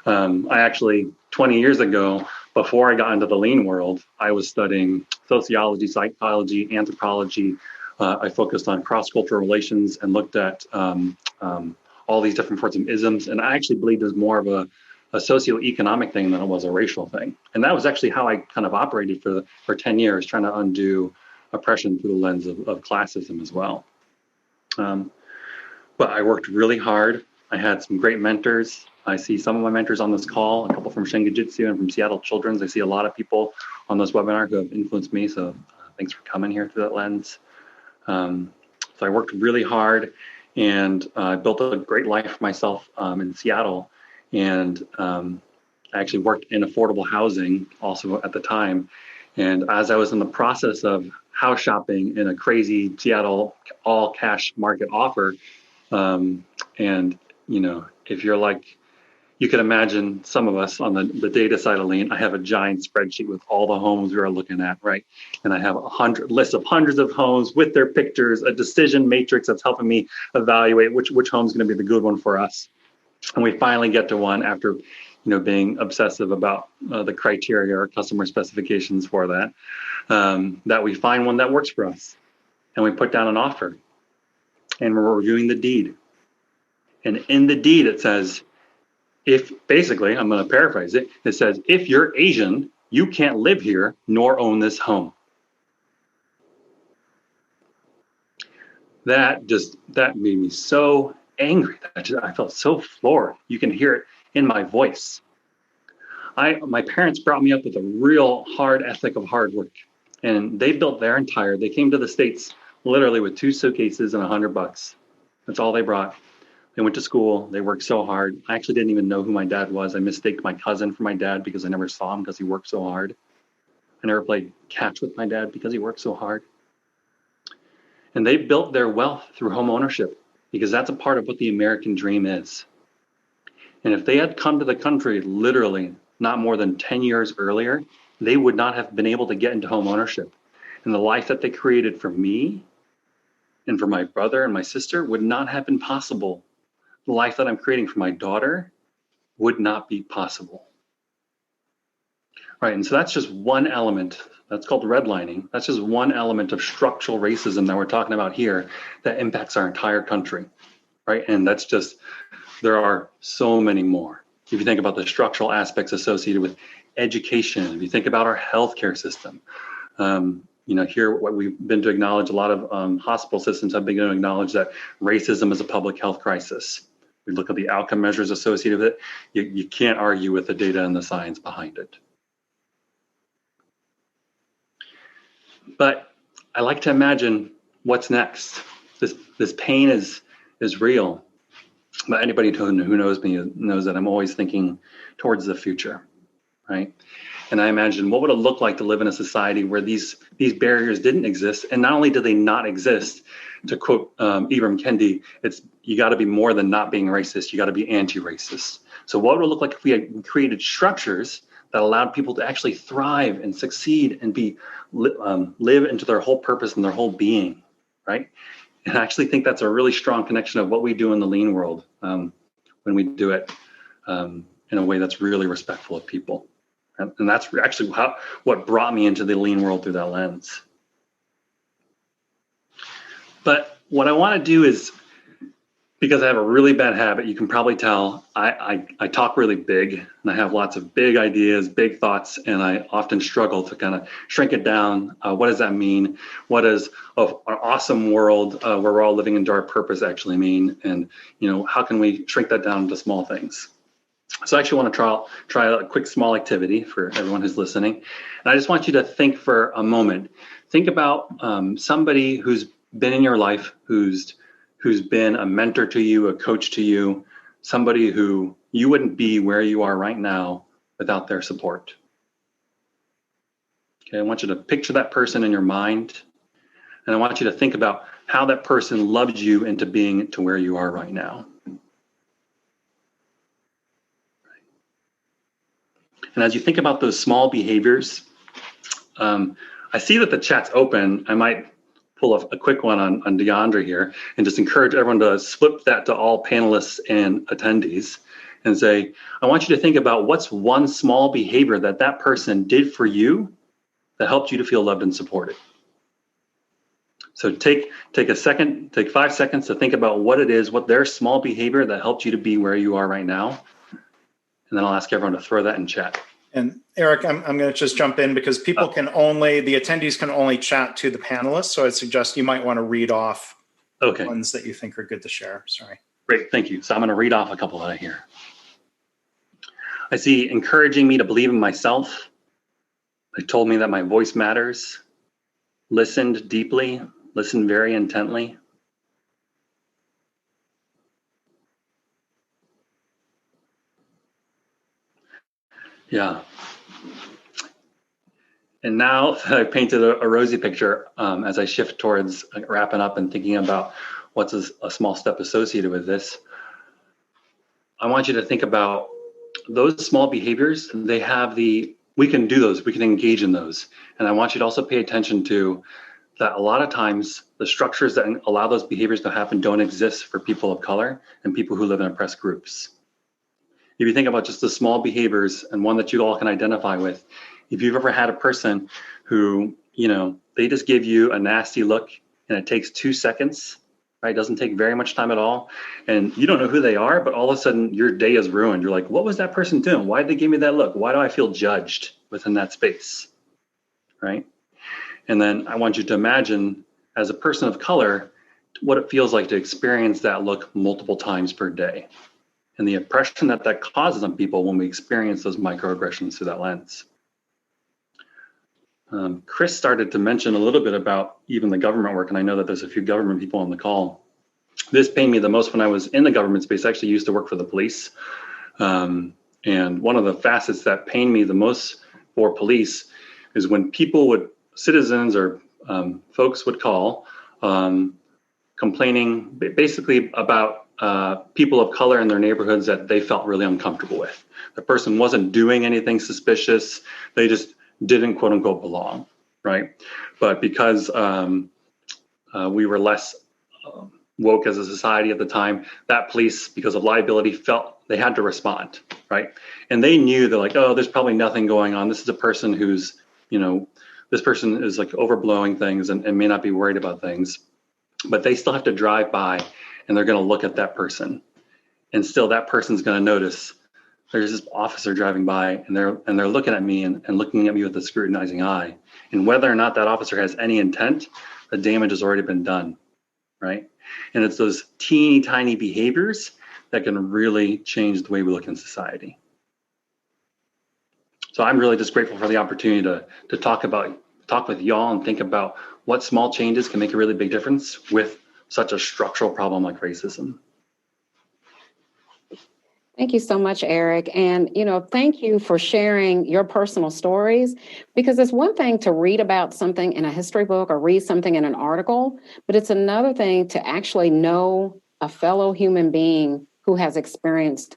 I actually, 20 years ago, before I got into the lean world, I was studying sociology, psychology, anthropology. I focused on cross-cultural relations and looked at all these different sorts of isms. And I actually believed it was more of a socioeconomic thing than it was a racial thing. And that was actually how I kind of operated for 10 years, trying to undo oppression through the lens of classism as well. But I worked really hard. I had some great mentors. I see some of my mentors on this call, a couple from Shingijutsu and from Seattle Children's. I see a lot of people on this webinar who have influenced me. So thanks for coming here through that lens. So I worked really hard, and I built a great life for myself in Seattle. And I actually worked in affordable housing also at the time. And as I was in the process of house shopping in a crazy Seattle all cash market offer, and if you're like, you can imagine some of us on the data side of lean, I have a giant spreadsheet with all the homes we are looking at, right? And I have a list of hundreds of homes with their pictures, a decision matrix that's helping me evaluate which home is going to be the good one for us. And we finally get to one after, being obsessive about the criteria or customer specifications for that, that we find one that works for us and we put down an offer and we're reviewing the deed. And in the deed, it says, if basically, I'm going to paraphrase it, it says, if you're Asian, you can't live here nor own this home. That made me so angry. I felt so floored. You can hear it in my voice. My parents brought me up with a real hard ethic of hard work, and they built their entire. They came to the States literally with 2 suitcases and $100. That's all they brought. They went to school. They worked so hard. I actually didn't even know who my dad was. I mistaked my cousin for my dad because I never saw him because he worked so hard. I never played catch with my dad because he worked so hard. And they built their wealth through home ownership because that's a part of what the American dream is. And if they had come to the country literally not more than 10 years earlier, they would not have been able to get into home ownership. And the life that they created for me and for my brother and my sister would not have been possible. The life that I'm creating for my daughter would not be possible. Right, and so that's just one element. That's called redlining. That's just one element of structural racism that we're talking about here that impacts our entire country, right? And that's just, there are so many more. If you think about the structural aspects associated with education, if you think about our healthcare system, here what we've been to acknowledge, a lot of hospital systems have been to acknowledge that racism is a public health crisis. We look at the outcome measures associated with it. You can't argue with the data and the science behind it. But I like to imagine what's next. This pain is real. But anybody who knows me knows that I'm always thinking towards the future, right? And I imagine what would it look like to live in a society where these barriers didn't exist, and not only do they not exist, to quote Ibram Kendi, it's you got to be more than not being racist. You got to be anti-racist. So what would it look like if we had created structures that allowed people to actually thrive and succeed and live into their whole purpose and their whole being, right? And I actually think that's a really strong connection of what we do in the lean world when we do it in a way that's really respectful of people. And that's actually what brought me into the lean world through that lens. But what I want to do is, because I have a really bad habit, you can probably tell, I talk really big, and I have lots of big ideas, big thoughts, and I often struggle to kind of shrink it down. What does that mean? What does an awesome world where we're all living into our purpose actually mean? And how can we shrink that down into small things? So I actually want to try a quick small activity for everyone who's listening. And I just want you to think for a moment. Think about somebody who's been in your life, who's been a mentor to you, a coach to you, somebody who you wouldn't be where you are right now without their support. Okay, I want you to picture that person in your mind, and I want you to think about how that person loved you into being to where you are right now. And as you think about those small behaviors, I see that the chat's open. I might pull a quick one on Deondra here and just encourage everyone to flip that to all panelists and attendees and say, I want you to think about what's one small behavior that person did for you that helped you to feel loved and supported. So take a second, take 5 seconds to think about what it is, what their small behavior that helped you to be where you are right now. And then I'll ask everyone to throw that in chat. And Aric, I'm going to just jump in because the attendees can only chat to the panelists. So I'd suggest you might want to read off ones that you think are good to share. Sorry. Great, thank you. So I'm going to read off a couple that I hear. I see encouraging me to believe in myself. They told me that my voice matters. Listened deeply, listened very intently. Yeah. And now that I painted a rosy picture, as I shift towards wrapping up and thinking about what's a small step associated with this, I want you to think about those small behaviors. We can do those, we can engage in those. And I want you to also pay attention to that a lot of times the structures that allow those behaviors to happen don't exist for people of color and people who live in oppressed groups. if you think about just the small behaviors and one that you all can identify with, if you've ever had a person who, they just give you a nasty look and it takes 2 seconds, right? It doesn't take very much time at all. And you don't know who they are, but all of a sudden your day is ruined. You're like, what was that person doing? Why did they give me that look? Why do I feel judged within that space, right? And then I want you to imagine, as a person of color, what it feels like to experience that look multiple times per day and the impression that causes on people when we experience those microaggressions through that lens. Chris started to mention a little bit about even the government work, and I know that there's a few government people on the call. This pained me the most when I was in the government space. I actually used to work for the police. And one of the facets that pained me the most for police is when citizens or folks would call complaining basically about people of color in their neighborhoods that they felt really uncomfortable with. The person wasn't doing anything suspicious. They just didn't, quote unquote, belong, right? But because we were less woke as a society at the time, that police, because of liability, felt they had to respond, right? And they knew they're like, oh, there's probably nothing going on. This is a person who's, this person is like overblowing things and may not be worried about things, but they still have to drive by and they're going to look at that person. And still that person's going to notice there's this officer driving by and they're looking at me and looking at me with a scrutinizing eye. And whether or not that officer has any intent, the damage has already been done, right? And it's those teeny tiny behaviors that can really change the way we look in society. So I'm really just grateful for the opportunity to talk with y'all and think about what small changes can make a really big difference with such a structural problem like racism. Thank you so much, Aric. And, thank you for sharing your personal stories, because it's one thing to read about something in a history book or read something in an article, but it's another thing to actually know a fellow human being who has experienced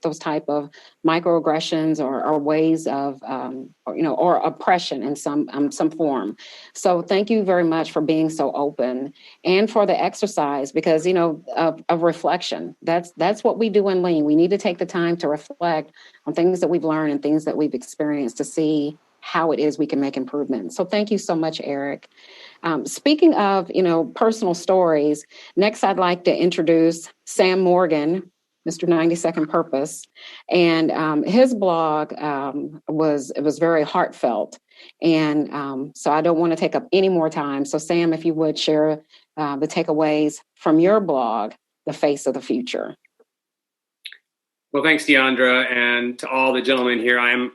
those type of microaggressions or ways of, or oppression in some form. So thank you very much for being so open and for the exercise, because, of reflection. That's what we do in Lean. We need to take the time to reflect on things that we've learned and things that we've experienced to see how it is we can make improvements. So thank you so much, Aric. Speaking of, personal stories, next I'd like to introduce Sam Morgan, Mr. 90-Second Purpose. And his blog was very heartfelt. And so I don't want to take up any more time. So Sam, if you would share the takeaways from your blog, The Face of the Future. Well, thanks, Deondra, and to all the gentlemen here. I'm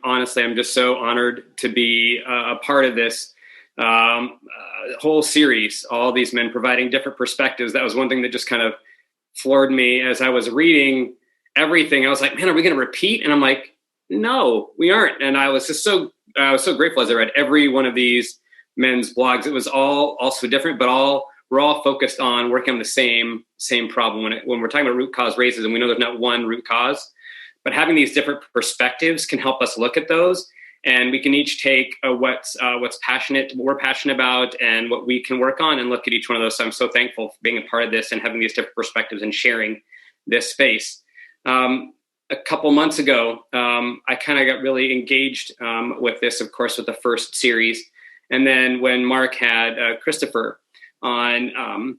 just so honored to be a part of this whole series, all these men providing different perspectives. That was one thing that just kind of floored me as I was reading everything. I was like, man, are we going to repeat? And I'm like, no, we aren't. And I was so grateful as I read every one of these men's blogs. It was all also different, but we're all focused on working on the same problem. When we're talking about root cause racism, we know there's not one root cause, but having these different perspectives can help us look at those. And we can each take what we're passionate about and what we can work on and look at each one of those. So I'm so thankful for being a part of this and having these different perspectives and sharing this space. A couple months ago, I kind of got really engaged with this, of course, with the first series. And then when Mark had Christopher on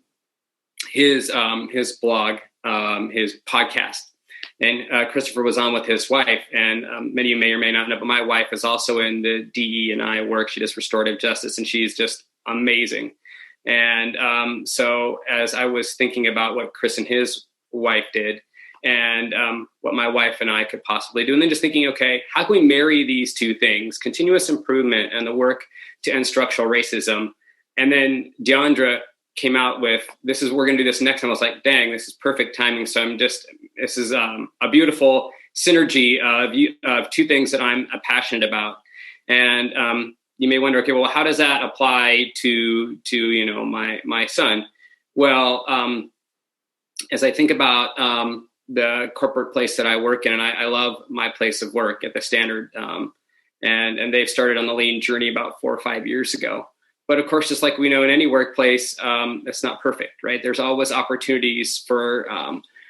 his blog, his podcast, and Christopher was on with his wife, and many of you may or may not know, but my wife is also in the DE&I work. She does restorative justice, and she's just amazing. And so as I was thinking about what Chris and his wife did and what my wife and I could possibly do, and then just thinking, okay, how can we marry these two things, continuous improvement and the work to end structural racism? And then Deondra came out with, we're going to do this next time. I was like, dang, this is perfect timing. So this is a beautiful synergy of two things that I'm passionate about. And you may wonder, okay, well, how does that apply to my son? Well, as I think about the corporate place that I work in, and I love my place of work at the Standard, and they've started on the Lean journey about 4 or 5 years ago. But of course, just like we know in any workplace, it's not perfect, right? There's always opportunities for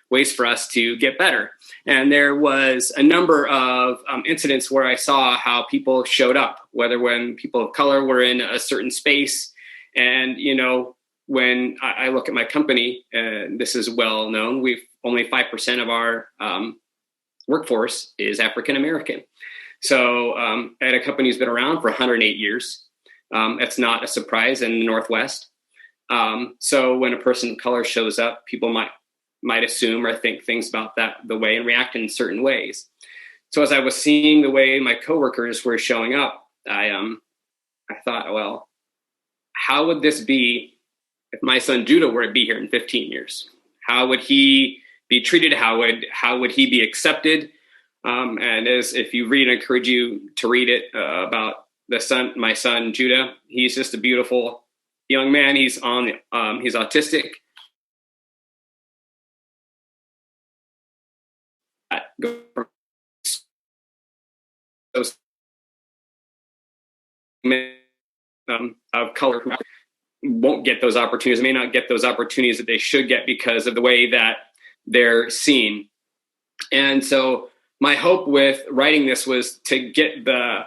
ways for us to get better. And there was a number of incidents where I saw how people showed up, whether when people of color were in a certain space. And, when I look at my company, and this is well known, we've only 5% of our workforce is African American. So at a company that's been around for 108 years, that's not a surprise in the Northwest. So when a person of color shows up, people might assume or think things about that the way and react in certain ways. So as I was seeing the way my coworkers were showing up, I thought, well, how would this be if my son Judah were to be here in 15 years? How would he be treated? How would he be accepted? And if you read, I encourage you to read it about my son Judah. He's just a beautiful young man. He's autistic. Of color who won't get those opportunities, may not get those opportunities that they should get because of the way that they're seen. And so my hope with writing this was to get the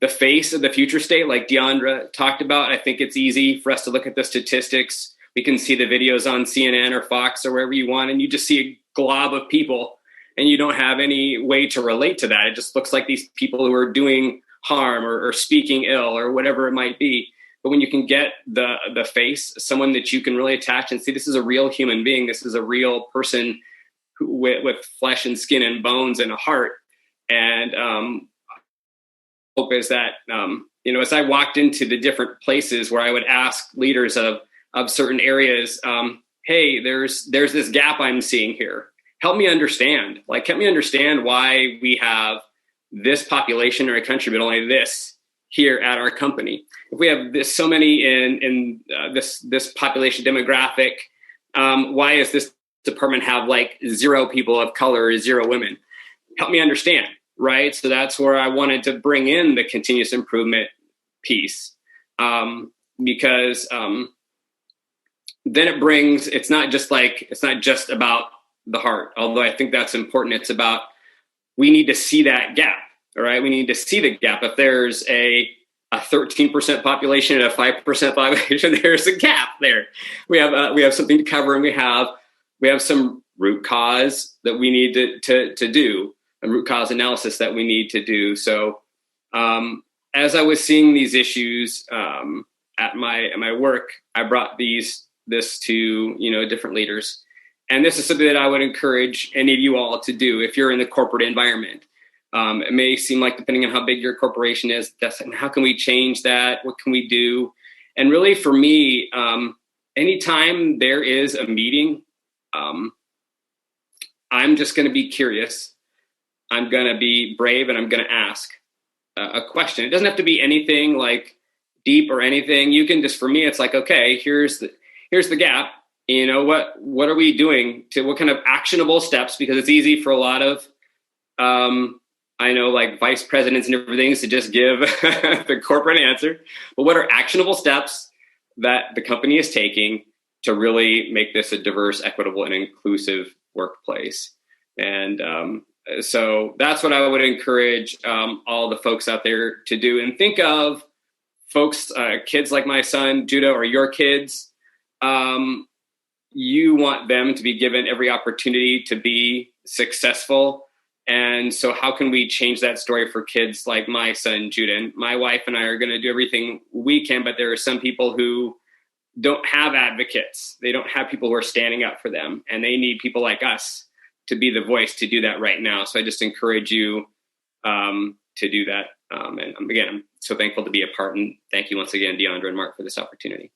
face of the future state, like Deondra talked about. I think it's easy for us to look at the statistics. We can see the videos on CNN or Fox or wherever you want, and you just see a glob of people, and you don't have any way to relate to that. It just looks like these people who are doing harm or speaking ill or whatever it might be. But when you can get the face, someone that you can really attach and see, this is a real human being. This is a real person with flesh and skin and bones and a heart. And hope is that, as I walked into the different places where I would ask leaders of certain areas, hey, there's this gap I'm seeing here. Help me understand. Help me understand why we have this population in our country, but only this here at our company. If we have so many in this population demographic, why does this department have 0 people of color or 0 women? Help me understand, right? So that's where I wanted to bring in the continuous improvement piece, because then it's not just about the heart, although I think that's important. It's about, we need to see that gap, all right? We need to see the gap. If there's a 13% population and a 5% population, there's a gap there. We have something to cover, and we have some root cause that we need to do, a root cause analysis that we need to do. So as I was seeing these issues at my work, I brought this to different leaders. And this is something that I would encourage any of you all to do if you're in the corporate environment. It may seem like, depending on how big your corporation is, how can we change that? What can we do? And really, for me, anytime there is a meeting, I'm just going to be curious. I'm going to be brave, and I'm going to ask a question. It doesn't have to be anything deep or anything. You can just, for me, it's okay, here's the gap. What are we doing what kind of actionable steps? Because it's easy for a lot of, I know vice presidents and everything to just give the corporate answer, but what are actionable steps that the company is taking to really make this a diverse, equitable, and inclusive workplace? And so that's what I would encourage all the folks out there to do. And think of folks, kids like my son, Judah, or your kids. You want them to be given every opportunity to be successful. And so how can we change that story for kids like my son, Judah? And my wife and I are going to do everything we can, but there are some people who don't have advocates. They don't have people who are standing up for them, and they need people like us to be the voice to do that right now. So I just encourage you to do that. And again, I'm so thankful to be a part, and thank you once again, Deondra and Mark, for this opportunity.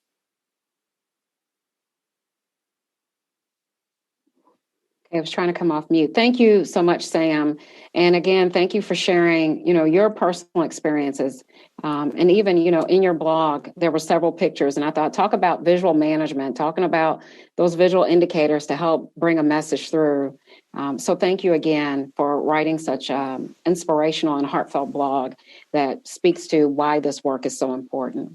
I was trying to come off mute. Thank you so much, Sam. And again, thank you for sharing, your personal experiences. And even, in your blog, there were several pictures. And I thought, talk about visual management, talking about those visual indicators to help bring a message through. So thank you again for writing such an inspirational and heartfelt blog that speaks to why this work is so important.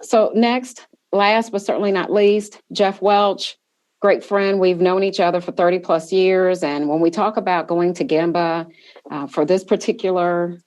So next, last but certainly not least, Jeff Welch. great friend. We've known each other for 30 plus years. And when we talk about going to Gemba for this particular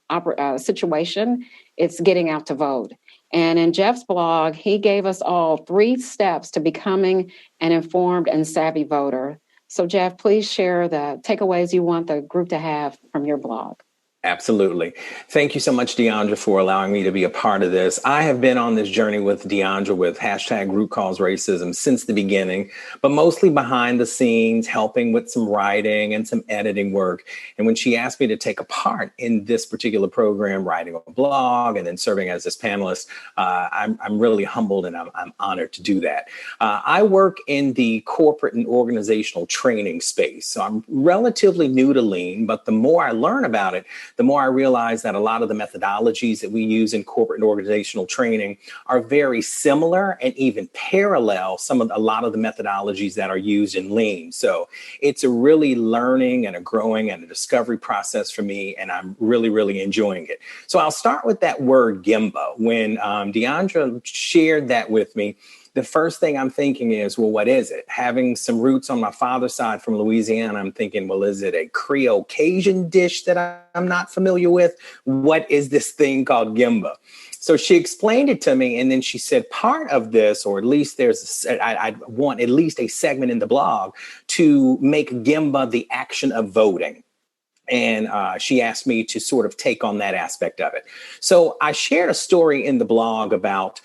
situation, it's getting out to vote. And in Jeff's blog, he gave us all 3 steps to becoming an informed and savvy voter. So Jeff, please share the takeaways you want the group to have from your blog. Absolutely. Thank you so much, Deondra, for allowing me to be a part of this. I have been on this journey with Deondra with hashtag Root Cause Racism since the beginning, but mostly behind the scenes, helping with some writing and some editing work. And when she asked me to take a part in this particular program, writing a blog and then serving as this panelist, I'm really humbled and I'm honored to do that. I work in the corporate and organizational training space. So I'm relatively new to Lean, but the more I learn about it, the more I realize that a lot of the methodologies that we use in corporate and organizational training are very similar and even parallel a lot of the methodologies that are used in Lean. So it's a really learning and a growing and a discovery process for me, and I'm really, really enjoying it. So I'll start with that word Gemba. When Deondra shared that with me, the first thing I'm thinking is, well, what is it? Having some roots on my father's side from Louisiana, I'm thinking, well, is it a Creole Cajun dish that I'm not familiar with? What is this thing called Gemba? So she explained it to me, and then she said part of this, or at least I want at least a segment in the blog to make Gemba the action of voting. And she asked me to sort of take on that aspect of it. So I shared a story in the blog about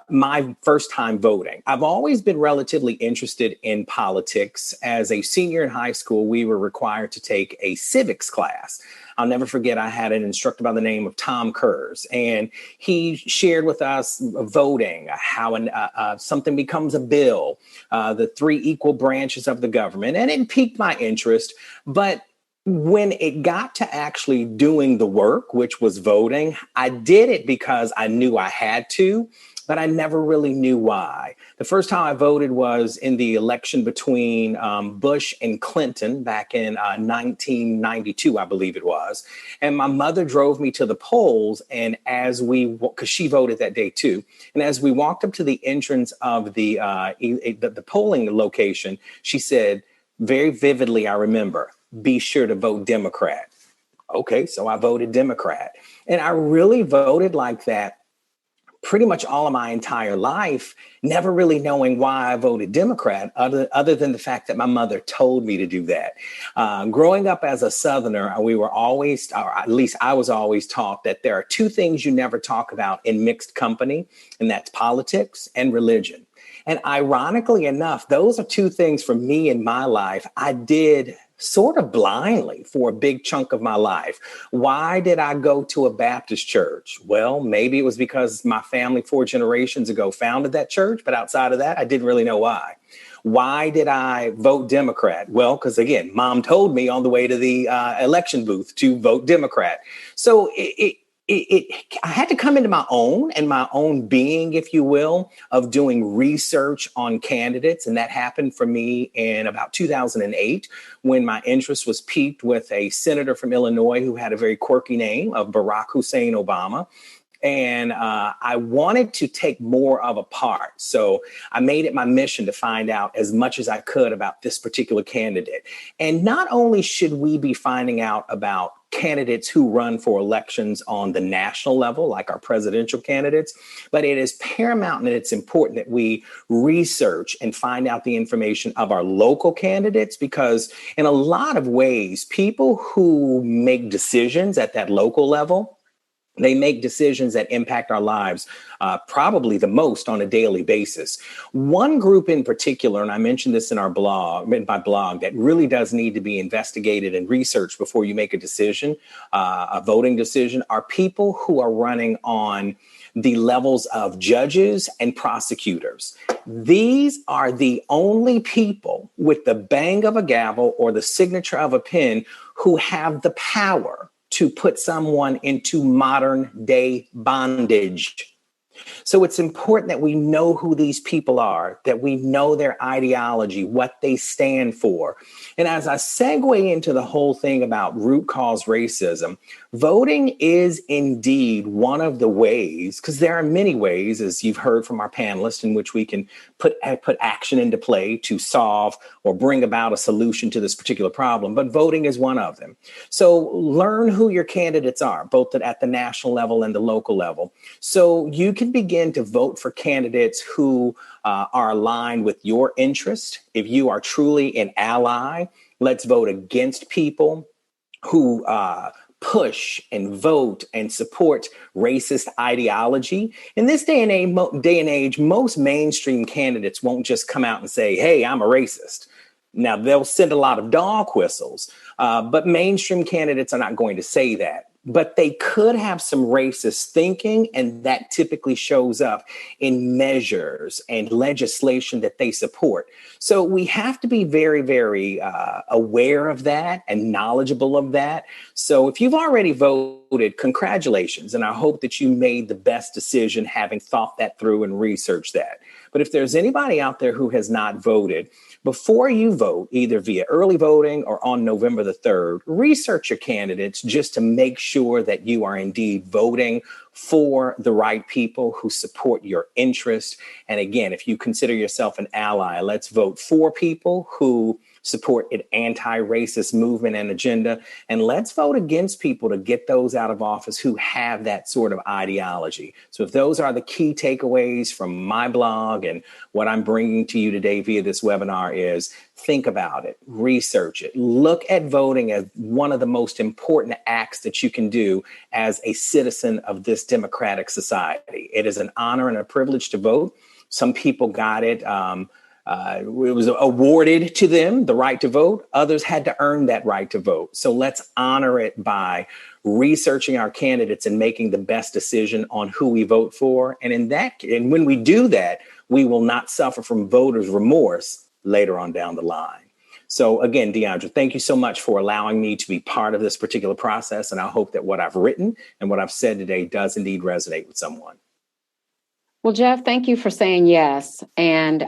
my first time voting. I've always been relatively interested in politics. As a senior in high school, we were required to take a civics class. I'll never forget, I had an instructor by the name of Tom Kurz, and he shared with us voting, how something becomes a bill, the 3 equal branches of the government, and it piqued my interest. But when it got to actually doing the work, which was voting, I did it because I knew I had to, but I never really knew why. The first time I voted was in the election between Bush and Clinton back in 1992, I believe it was. And my mother drove me to the polls, and because she voted that day too, and as we walked up to the entrance of the polling location, she said, very vividly, I remember, be sure to vote Democrat. Okay, so I voted Democrat. And I really voted like that pretty much all of my entire life, never really knowing why I voted Democrat, other than the fact that my mother told me to do that. Growing up as a Southerner, we were always, or at least I was always taught that there are 2 things you never talk about in mixed company, and that's politics and religion. And ironically enough, those are 2 things for me in my life I did sort of blindly for a big chunk of my life. Why did I go to a Baptist church? Well, maybe it was because my family 4 generations ago founded that church, but outside of that, I didn't really know why. Why did I vote Democrat? Well, because again, mom told me on the way to the election booth to vote Democrat. So I had to come into my own being, if you will, of doing research on candidates. And that happened for me in about 2008, when my interest was piqued with a senator from Illinois who had a very quirky name of Barack Hussein Obama. And I wanted to take more of a part. So I made it my mission to find out as much as I could about this particular candidate. And not only should we be finding out about candidates who run for elections on the national level, like our presidential candidates, but it is paramount and it's important that we research and find out the information of our local candidates, because in a lot of ways, people who make decisions at that local level, they make decisions that impact our lives probably the most on a daily basis. One group in particular, and I mentioned this in my blog, that really does need to be investigated and researched before you make a decision, a voting decision, are people who are running on the levels of judges and prosecutors. These are the only people with the bang of a gavel or the signature of a pen who have the power to put someone into modern day bondage. So it's important that we know who these people are, that we know their ideology, what they stand for. And as I segue into the whole thing about root cause racism, voting is indeed one of the ways, because there are many ways, as you've heard from our panelists, in which we can put action into play to solve or bring about a solution to this particular problem. But voting is one of them. So learn who your candidates are, both at the national level and the local level. So you can begin to vote for candidates who are aligned with your interest. If you are truly an ally, let's vote against people who push and vote and support racist ideology. In this day and age, most mainstream candidates won't just come out and say, hey, I'm a racist. Now, they'll send a lot of dog whistles, but mainstream candidates are not going to say that. But they could have some racist thinking, and that typically shows up in measures and legislation that they support. So we have to be very, very aware of that and knowledgeable of that. So if you've already voted, congratulations. And I hope that you made the best decision having thought that through and researched that. But if there's anybody out there who has not voted, before you vote, either via early voting or on November the 3rd, research your candidates just to make sure that you are indeed voting for the right people who support your interest. And again, if you consider yourself an ally, let's vote for people who support an anti-racist movement and agenda. And let's vote against people to get those out of office who have that sort of ideology. So if those are the key takeaways from my blog and what I'm bringing to you today via this webinar is, think about it, research it, look at voting as one of the most important acts that you can do as a citizen of this democratic society. It is an honor and a privilege to vote. Some people got it. It was awarded to them, the right to vote. Others had to earn that right to vote. So let's honor it by researching our candidates and making the best decision on who we vote for. And when we do that, we will not suffer from voters' remorse later on down the line. So again, Deondra, thank you so much for allowing me to be part of this particular process. And I hope that what I've written and what I've said today does indeed resonate with someone. Well, Jeff, thank you for saying yes. And,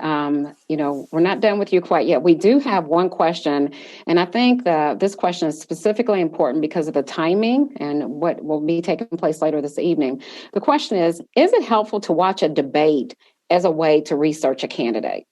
we're not done with you quite yet. We do have one question. And I think this question is specifically important because of the timing and what will be taking place later this evening. The question is it helpful to watch a debate as a way to research a candidate?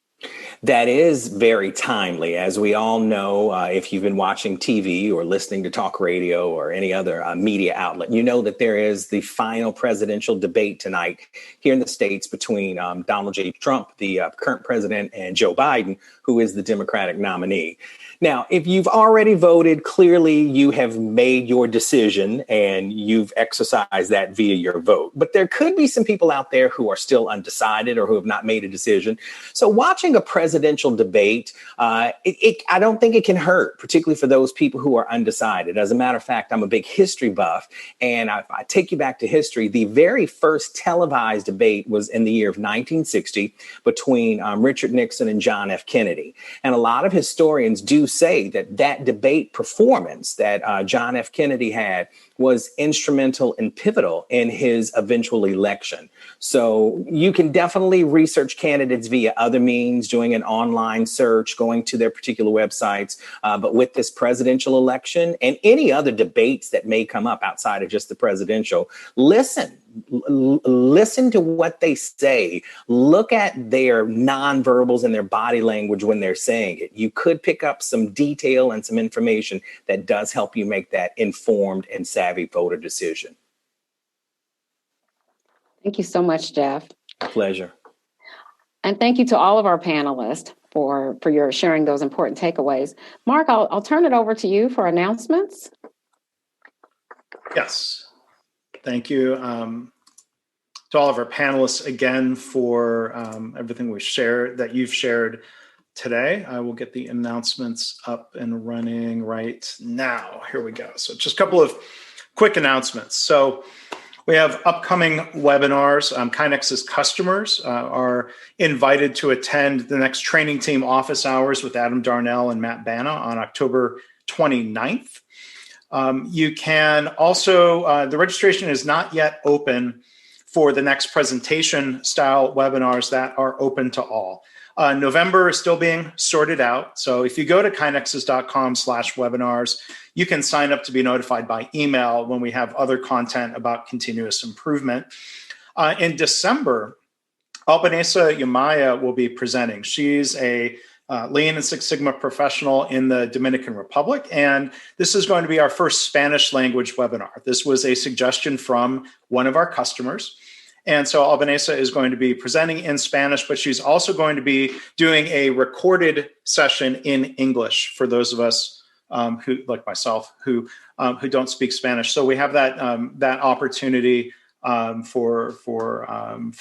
That is very timely. As we all know, if you've been watching TV or listening to talk radio or any other media outlet, you know that there is the final presidential debate tonight here in the States between Donald J. Trump, the current president, and Joe Biden, who is the Democratic nominee. Now, if you've already voted, clearly you have made your decision and you've exercised that via your vote. But there could be some people out there who are still undecided or who have not made a decision. So watching a presidential debate, I don't think it can hurt, particularly for those people who are undecided. As a matter of fact, I'm a big history buff. And I take you back to history. The very first televised debate was in the year of 1960 between Richard Nixon and John F. Kennedy. And a lot of historians do say that debate performance that John F. Kennedy had was instrumental and pivotal in his eventual election. So you can definitely research candidates via other means, doing an online search, going to their particular websites. But with this presidential election and any other debates that may come up outside of just the presidential, listen to what they say. Look at their nonverbals and their body language when they're saying it. You could pick up some detail and some information that does help you make that informed and savvy voter decision. Thank you so much, Jeff. Pleasure. And thank you to all of our panelists for your sharing those important takeaways. Mark, I'll turn it over to you for announcements. Yes. Thank you to all of our panelists again for everything you've shared today. I will get the announcements up and running right now. Here we go. So just a couple of quick announcements. So we have upcoming webinars. KaiNexus customers are invited to attend the next training team office hours with Adam Darnell and Matt Bana on October 29th. You can also, the registration is not yet open for the next presentation style webinars that are open to all. November is still being sorted out. So if you go to kainexus.com/webinars, you can sign up to be notified by email when we have other content about continuous improvement. In December, Albanesa Yamaya will be presenting. She's a Lean and Six Sigma professional in the Dominican Republic, and this is going to be our first Spanish language webinar. This was a suggestion from one of our customers. And so Albanesa is going to be presenting in Spanish, but she's also going to be doing a recorded session in English for those of us who, like myself, who don't speak Spanish. So we have that opportunity for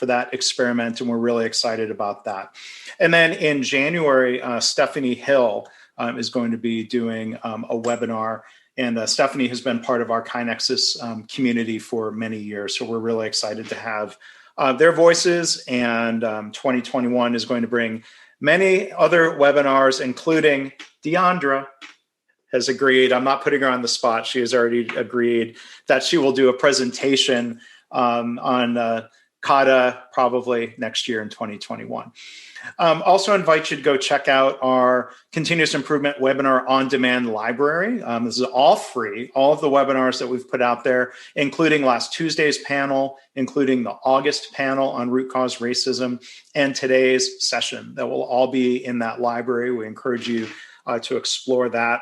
that experiment, and we're really excited about that. And then in January, Stephanie Hill is going to be doing a webinar. And Stephanie has been part of our KaiNexus community for many years. So we're really excited to have their voices. And 2021 is going to bring many other webinars, including Deondra has agreed. I'm not putting her on the spot. She has already agreed that she will do a presentation on Kata probably next year in 2021. Also invite you to go check out our continuous improvement webinar on demand library. This is all free, all of the webinars that we've put out there, including last Tuesday's panel, including the August panel on root cause racism, and today's session that will all be in that library. We encourage you to explore that.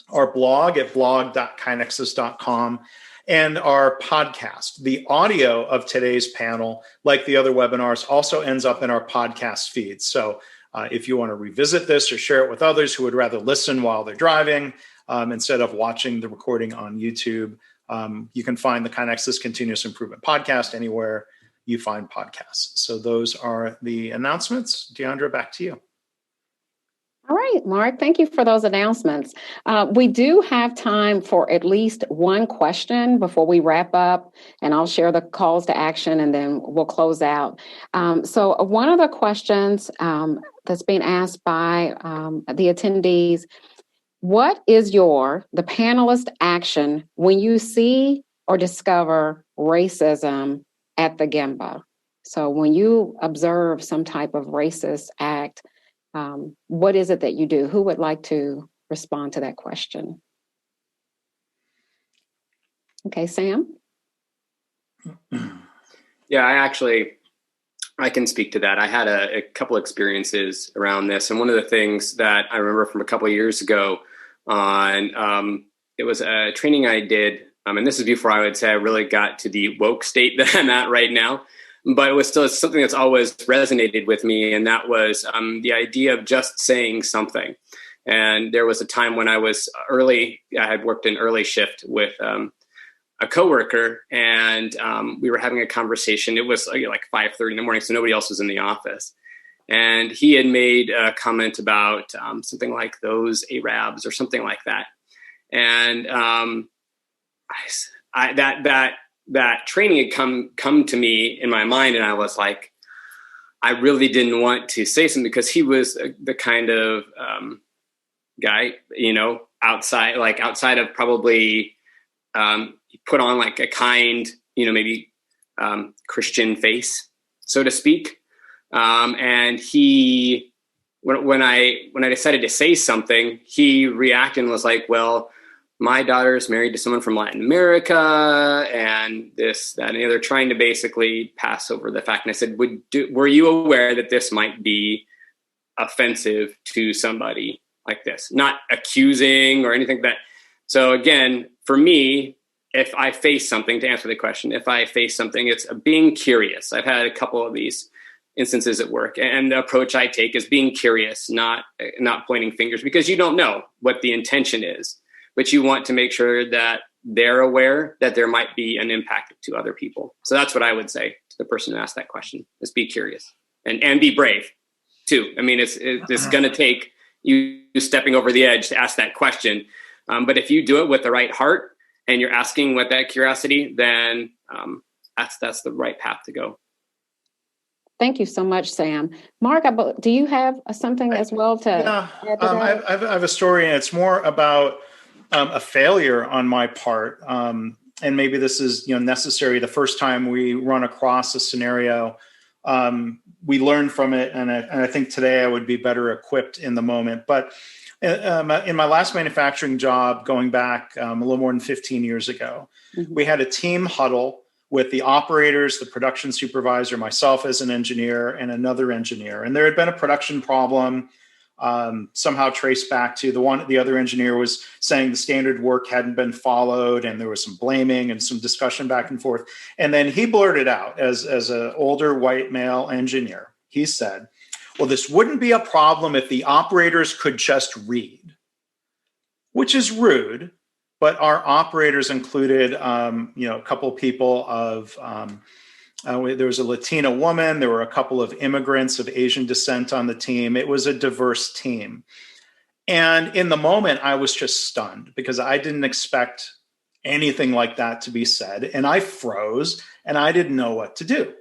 Our blog at blog.kainexus.com. And our podcast. The audio of today's panel, like the other webinars, also ends up in our podcast feed. So if you want to revisit this or share it with others who would rather listen while they're driving instead of watching the recording on YouTube, you can find the KaiNexus Continuous Improvement Podcast anywhere you find podcasts. So those are the announcements. Deondra, back to you. All right, Mark, thank you for those announcements. We do have time for at least one question before we wrap up, and I'll share the calls to action and then we'll close out. So one of the questions that's being asked by the attendees, what is the panelist action when you see or discover racism at the Gemba? So when you observe some type of racist act, what is it that you do? Who would like to respond to that question? Okay, Sam? Yeah, I can speak to that. I had a couple experiences around this. And one of the things that I remember from a couple of years ago it was a training I did. And this is before I would say I really got to the woke state that I'm at right now. But it was still something that's always resonated with me, and that was the idea of just saying something. And there was a time when I was I had worked an early shift with a coworker, and we were having a conversation. It was like 5:30 in the morning, so nobody else was in the office. And he had made a comment about something like those Arabs or something like that. And that training had come to me in my mind, and I was like, I really didn't want to say something because he was the kind of guy, outside of probably put on like a kind, maybe Christian face, so to speak. And he, when I decided to say something, he reacted and was like, well, my daughter's married to someone from Latin America and this, that, and the other, trying to basically pass over the fact. And I said, were you aware that this might be offensive to somebody like this? Not accusing or anything like that. So again, for me, if I face something, to answer the question, if I face something, it's being curious. I've had a couple of these instances at work, and the approach I take is being curious, not pointing fingers, because you don't know what the intention is. But you want to make sure that they're aware that there might be an impact to other people. So that's what I would say to the person who asked that question, is be curious and be brave too. I mean, it's going to take you stepping over the edge to ask that question. But if you do it with the right heart and you're asking with that curiosity, then that's the right path to go. Thank you so much, Sam. Mark, do you have something as well to add to that? I have a story, and it's more about a failure on my part. and maybe this is necessary the first time we run across a scenario, we learn from it, and I think today I would be better equipped in the moment. But in my last manufacturing job, going back a little more than 15 years ago, we had a team huddle with the operators, the production supervisor, myself as an engineer, and another engineer. And there had been a production problem, somehow traced back to the other engineer was saying the standard work hadn't been followed, and there was some blaming and some discussion back and forth. And then he blurted out, as an older white male engineer, he said, well, this wouldn't be a problem if the operators could just read, which is rude. But our operators included, a couple of people of, there was a Latina woman, there were a couple of immigrants of Asian descent on the team. It was a diverse team. And in the moment, I was just stunned because I didn't expect anything like that to be said. And I froze and I didn't know what to do.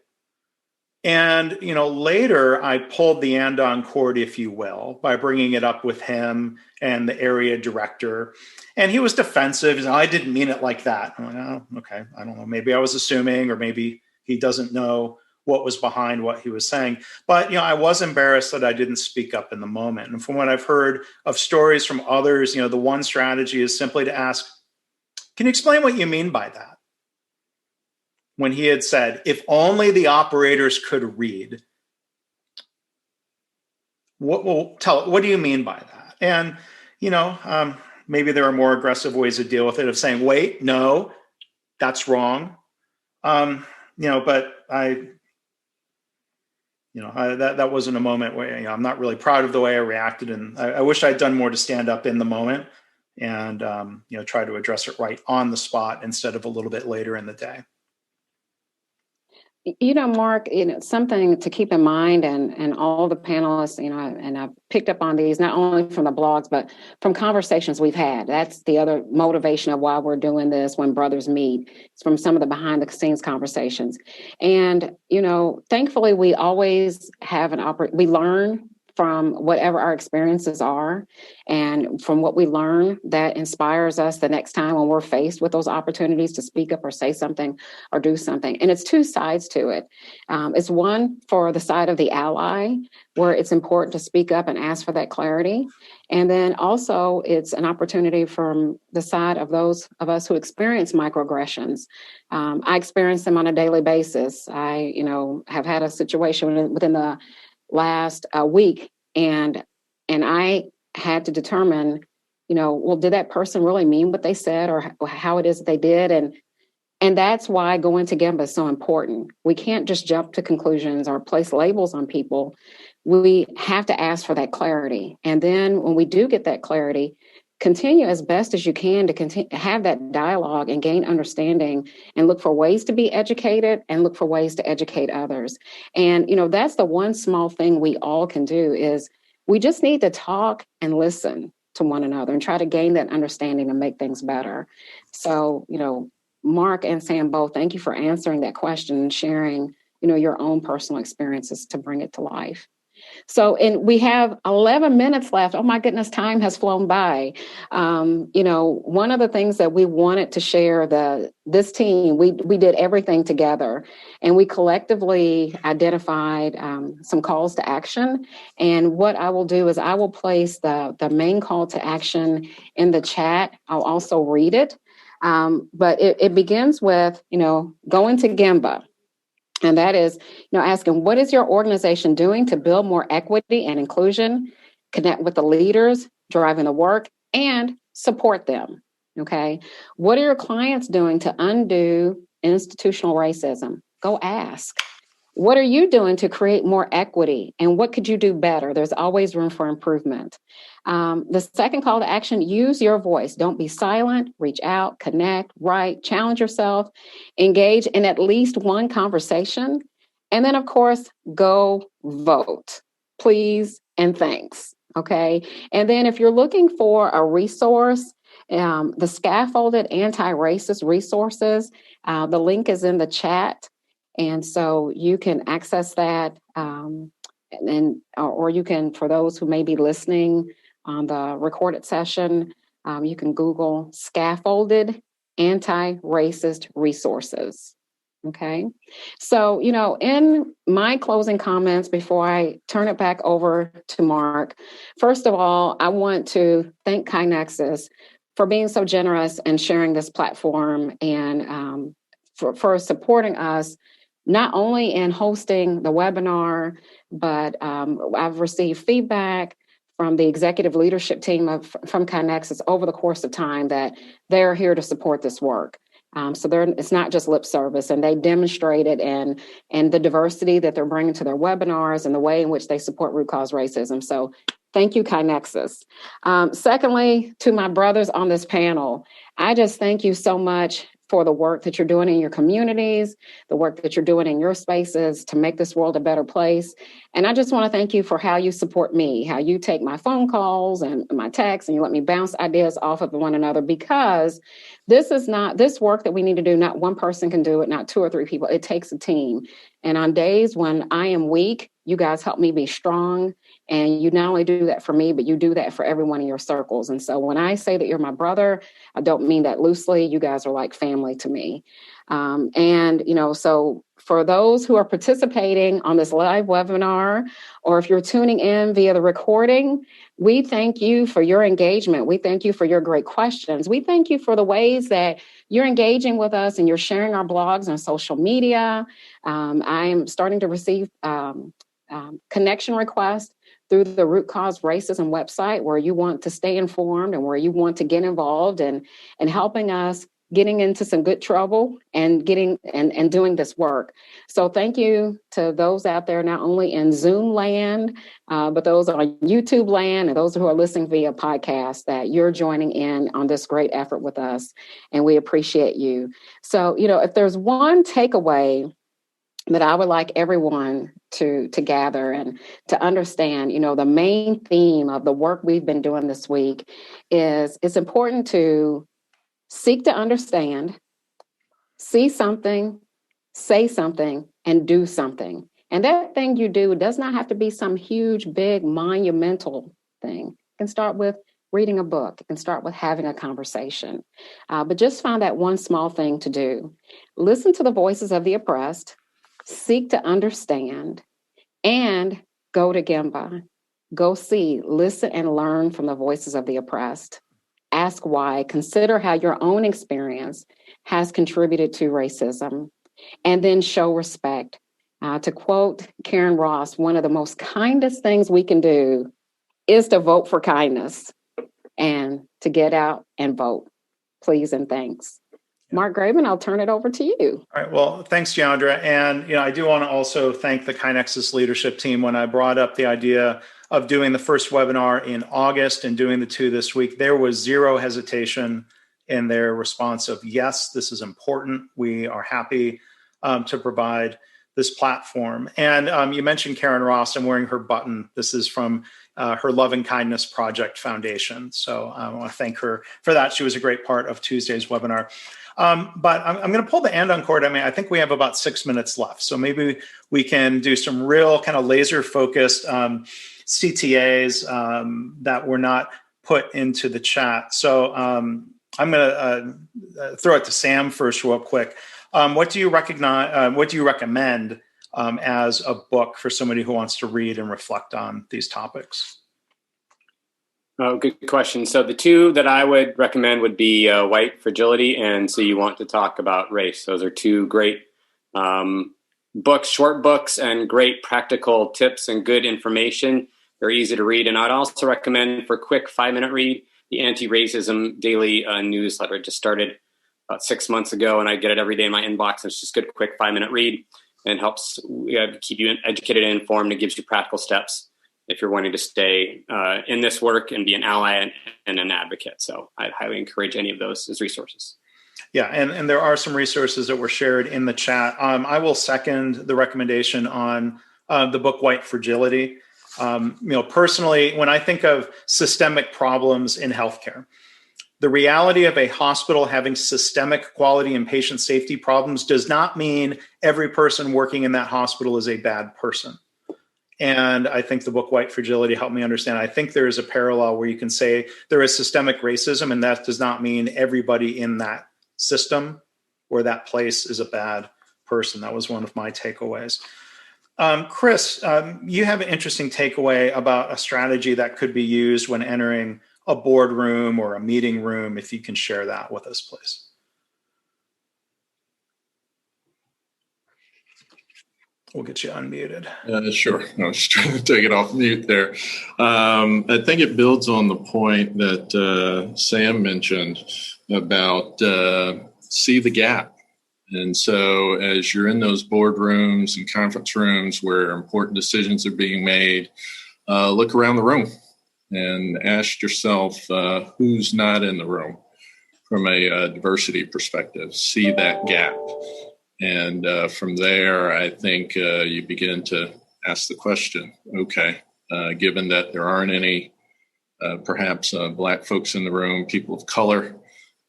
And, later I pulled the andon cord, if you will, by bringing it up with him and the area director. And he was defensive. He said, I didn't mean it like that. I'm like, oh, okay. I don't know. Maybe I was assuming, or maybe he doesn't know what was behind what he was saying. But, I was embarrassed that I didn't speak up in the moment. And from what I've heard of stories from others, the one strategy is simply to ask, can you explain what you mean by that? When he had said, if only the operators could read, what do you mean by that? And, maybe there are more aggressive ways to deal with it, of saying, wait, no, that's wrong. But that wasn't a moment where, I'm not really proud of the way I reacted. And I wish I'd done more to stand up in the moment and, try to address it right on the spot instead of a little bit later in the day. Mark, something to keep in mind, and all the panelists, and I've picked up on these, not only from the blogs, but from conversations we've had. That's the other motivation of why we're doing this when brothers meet. It's from some of the behind the scenes conversations. And, thankfully, we always have we learn from whatever our experiences are, and from what we learn that inspires us the next time when we're faced with those opportunities to speak up or say something or do something. And it's two sides to it. It's one for the side of the ally, where it's important to speak up and ask for that clarity. And then also it's an opportunity from the side of those of us who experience microaggressions. I experience them on a daily basis. I, have had a situation within the last week, and I had to determine, well, did that person really mean what they said, or how it is that they did? And that's why going to Gemba is so important. We can't just jump to conclusions or place labels on people. We have to ask for that clarity. And then when we do get that clarity, continue as best as you can to have that dialogue and gain understanding, and look for ways to be educated and look for ways to educate others. And, that's the one small thing we all can do, is we just need to talk and listen to one another and try to gain that understanding and make things better. So, Mark and Sam both, thank you for answering that question and sharing, your own personal experiences to bring it to life. So, and we have 11 minutes left. Oh my goodness, time has flown by. One of the things that we wanted to share, this team, we did everything together, and we collectively identified some calls to action. And what I will do is I will place the main call to action in the chat. I'll also read it. But it begins with, going to Gemba. And that is, asking, what is your organization doing to build more equity and inclusion, connect with the leaders driving the work, and support them? Okay. What are your clients doing to undo institutional racism? Go ask. What are you doing to create more equity, and what could you do better? There's always room for improvement. The second call to action, use your voice. Don't be silent. Reach out, connect, write, challenge yourself, engage in at least one conversation. And then, of course, go vote. Please and thanks. Okay. And then if you're looking for a resource, the scaffolded anti-racist resources, the link is in the chat. And so you can access that, or you can, for those who may be listening on the recorded session, you can Google scaffolded anti-racist resources. Okay. So, in my closing comments, before I turn it back over to Mark, first of all, I want to thank KaiNexus for being so generous and sharing this platform and for supporting us, not only in hosting the webinar, but I've received feedback from the executive leadership team from KaiNexus over the course of time that they're here to support this work. So it's not just lip service, and they demonstrate it and the diversity that they're bringing to their webinars and the way in which they support root cause racism. So thank you, KaiNexus. Secondly, to my brothers on this panel, I just thank you so much for the work that you're doing in your communities, the work that you're doing in your spaces to make this world a better place. And I just want to thank you for how you support me, how you take my phone calls and my texts and you let me bounce ideas off of one another, because this work that we need to do, not one person can do it, not two or three people. It takes a team. And on days when I am weak, you guys help me be strong. And you not only do that for me, but you do that for everyone in your circles. And so when I say that you're my brother, I don't mean that loosely. You guys are like family to me. So for those who are participating on this live webinar, or if you're tuning in via the recording, we thank you for your engagement. We thank you for your great questions. We thank you for the ways that you're engaging with us and you're sharing our blogs on social media. I'm starting to receive connection requests through the Root Cause Racism website, where you want to stay informed and where you want to get involved and helping us getting into some good trouble and doing this work. So thank you to those out there, not only in Zoom land, but those on YouTube land and those who are listening via podcast, that you're joining in on this great effort with us. And we appreciate you. So, if there's one takeaway that I would like everyone to gather and to understand, the main theme of the work we've been doing this week is it's important to seek to understand, see something, say something, and do something. And that thing you do does not have to be some huge, big, monumental thing. It can start with reading a book. It can start with having a conversation. But just find that one small thing to do. Listen to the voices of the oppressed, seek to understand, and go to Gemba. Go see, listen, and learn from the voices of the oppressed. Ask why. Consider how your own experience has contributed to racism, and then show respect. To quote Karen Ross, one of the most kindest things we can do is to vote for kindness and to get out and vote. Please and thanks. Mark Graban, I'll turn it over to you. All right. Well, thanks, Deondra. And, I do want to also thank the KaiNexus leadership team. When I brought up the idea of doing the first webinar in August and doing the two this week, there was zero hesitation in their response of, yes, this is important. We are happy to provide this platform. And you mentioned Karen Ross. I'm wearing her button. This is from her Love and Kindness Project Foundation. So I want to thank her for that. She was a great part of Tuesday's webinar. But I'm going to pull the andon cord. I think we have about 6 minutes left. So maybe we can do some real kind of laser focused CTAs that were not put into the chat. So I'm going to throw it to Sam first real quick. What do you recommend as a book for somebody who wants to read and reflect on these topics? Oh, good question. So the two that I would recommend would be White Fragility and So You Want to Talk About Race. Those are two great books, short books, and great practical tips and good information. They're easy to read. And I'd also recommend, for a quick 5-minute read, the Anti-Racism Daily newsletter. It just started about 6 months ago, and I get it every day in my inbox. It's just a good, quick 5-minute read and helps keep you educated and informed. It gives you practical steps if you're wanting to stay in this work and be an ally and an advocate. So I'd highly encourage any of those as resources. Yeah, and there are some resources that were shared in the chat. I will second the recommendation on the book White Fragility. Personally, when I think of systemic problems in healthcare, the reality of a hospital having systemic quality and patient safety problems does not mean every person working in that hospital is a bad person. And I think the book White Fragility helped me understand. I think there is a parallel where you can say there is systemic racism, and that does not mean everybody in that system or that place is a bad person. That was one of my takeaways. Chris, you have an interesting takeaway about a strategy that could be used when entering a boardroom or a meeting room. If you can share that with us, please. We'll get you unmuted. Sure. I was trying to take it off mute there. I think it builds on the point that Sam mentioned about see the gap. And so as you're in those boardrooms and conference rooms where important decisions are being made, look around the room and ask yourself who's not in the room from a diversity perspective. See that gap. And from there, I think you begin to ask the question, okay, given that there aren't any perhaps Black folks in the room, people of color,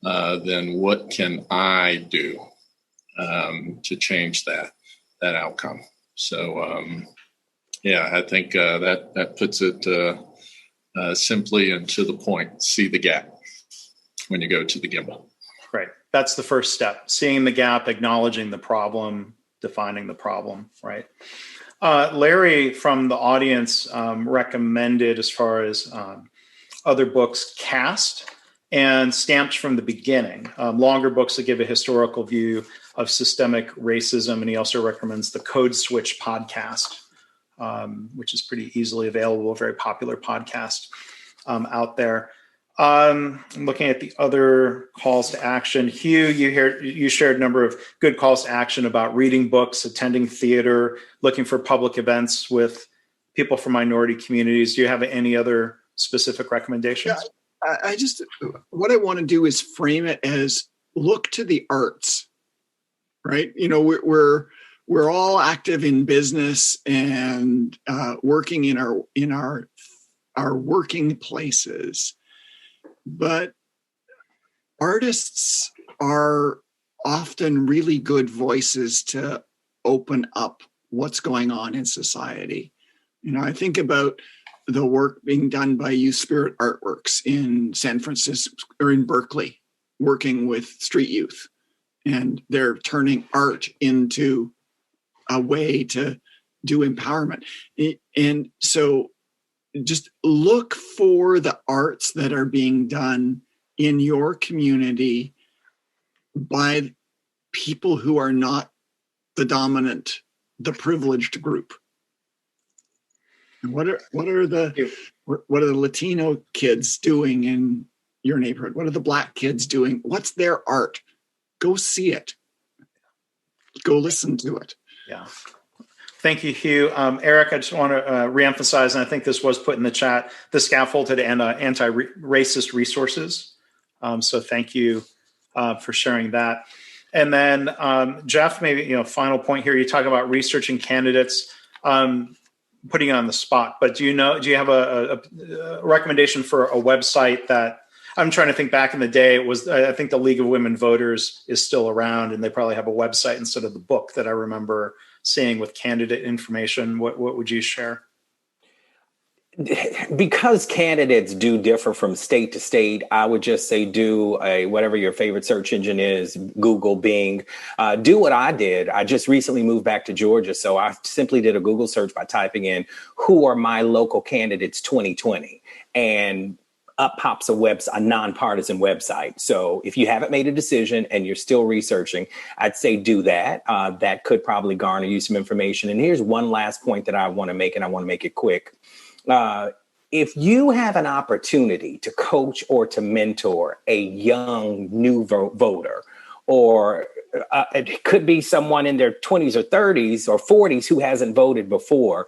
then what can I do to change that outcome? So, yeah, I think that puts it simply and to the point, see the gap when you go to the Gemba. Right. That's the first step, seeing the gap, acknowledging the problem, defining the problem, right? Larry from the audience recommended, as far as other books, Cast and Stamped from the Beginning, longer books that give a historical view of systemic racism. And he also recommends the Code Switch podcast, which is pretty easily available, a very popular podcast out there. I'm looking at the other calls to action. Hugh, you shared a number of good calls to action about reading books, attending theater, looking for public events with people from minority communities. Do you have any other specific recommendations? Yeah, what I want to do is frame it as look to the arts, right? You know, we're all active in business and working in our working places. But artists are often really good voices to open up what's going on in society. You know, I think about the work being done by Youth Spirit Artworks in San Francisco or in Berkeley, working with street youth. And they're turning art into a way to do empowerment. And so just look for the arts that are being done in your community by people who are not the privileged group. And what are the Latino kids doing in your neighborhood? What are the Black kids doing? What's their art? Go see it. Go listen to it. Yeah. Thank you, Hugh. Aric, I just want to reemphasize, and I think this was put in the chat, the scaffolded and anti-racist resources. So thank you for sharing that. And then Jeff, maybe, final point here, you talk about researching candidates, putting you on the spot, but do you have a recommendation for a website that, I'm trying to think back in the day, I think the League of Women Voters is still around, and they probably have a website instead of the book that I remember seeing with candidate information. What would you share? Because candidates do differ from state to state, I would just say do whatever your favorite search engine is, Google, Bing. Do what I did. I just recently moved back to Georgia, so I simply did a Google search by typing in, who are my local candidates 2020? And up pops a nonpartisan website. So if you haven't made a decision and you're still researching, I'd say do that. That could probably garner you some information. And here's one last point that I want to make, and I want to make it quick. If you have an opportunity to coach or to mentor a young new voter, or it could be someone in their 20s or 30s or 40s who hasn't voted before,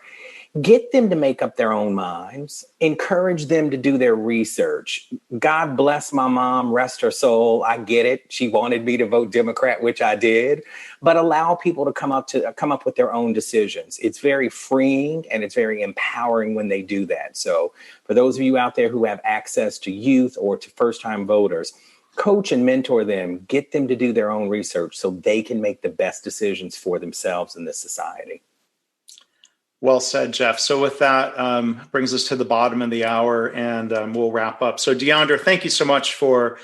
get them to make up their own minds, encourage them to do their research. God bless my mom, rest her soul. I get it. She wanted me to vote Democrat, which I did, but allow people to come up with their own decisions. It's very freeing and it's very empowering when they do that. So for those of you out there who have access to youth or to first-time voters, coach and mentor them, get them to do their own research so they can make the best decisions for themselves in this society. Well said, Jeff. So with that, brings us to the bottom of the hour, and we'll wrap up. So Deondra, thank you so much for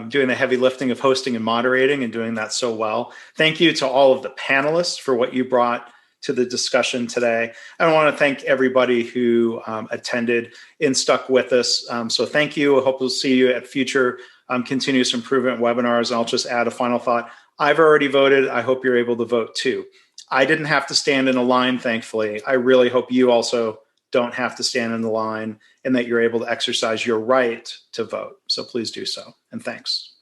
doing the heavy lifting of hosting and moderating and doing that so well. Thank you to all of the panelists for what you brought to the discussion today. I want to thank everybody who attended and stuck with us. So thank you. I hope we'll see you at future continuous improvement webinars. And I'll just add a final thought. I've already voted. I hope you're able to vote too. I didn't have to stand in a line, thankfully. I really hope you also don't have to stand in the line and that you're able to exercise your right to vote. So please do so. And thanks.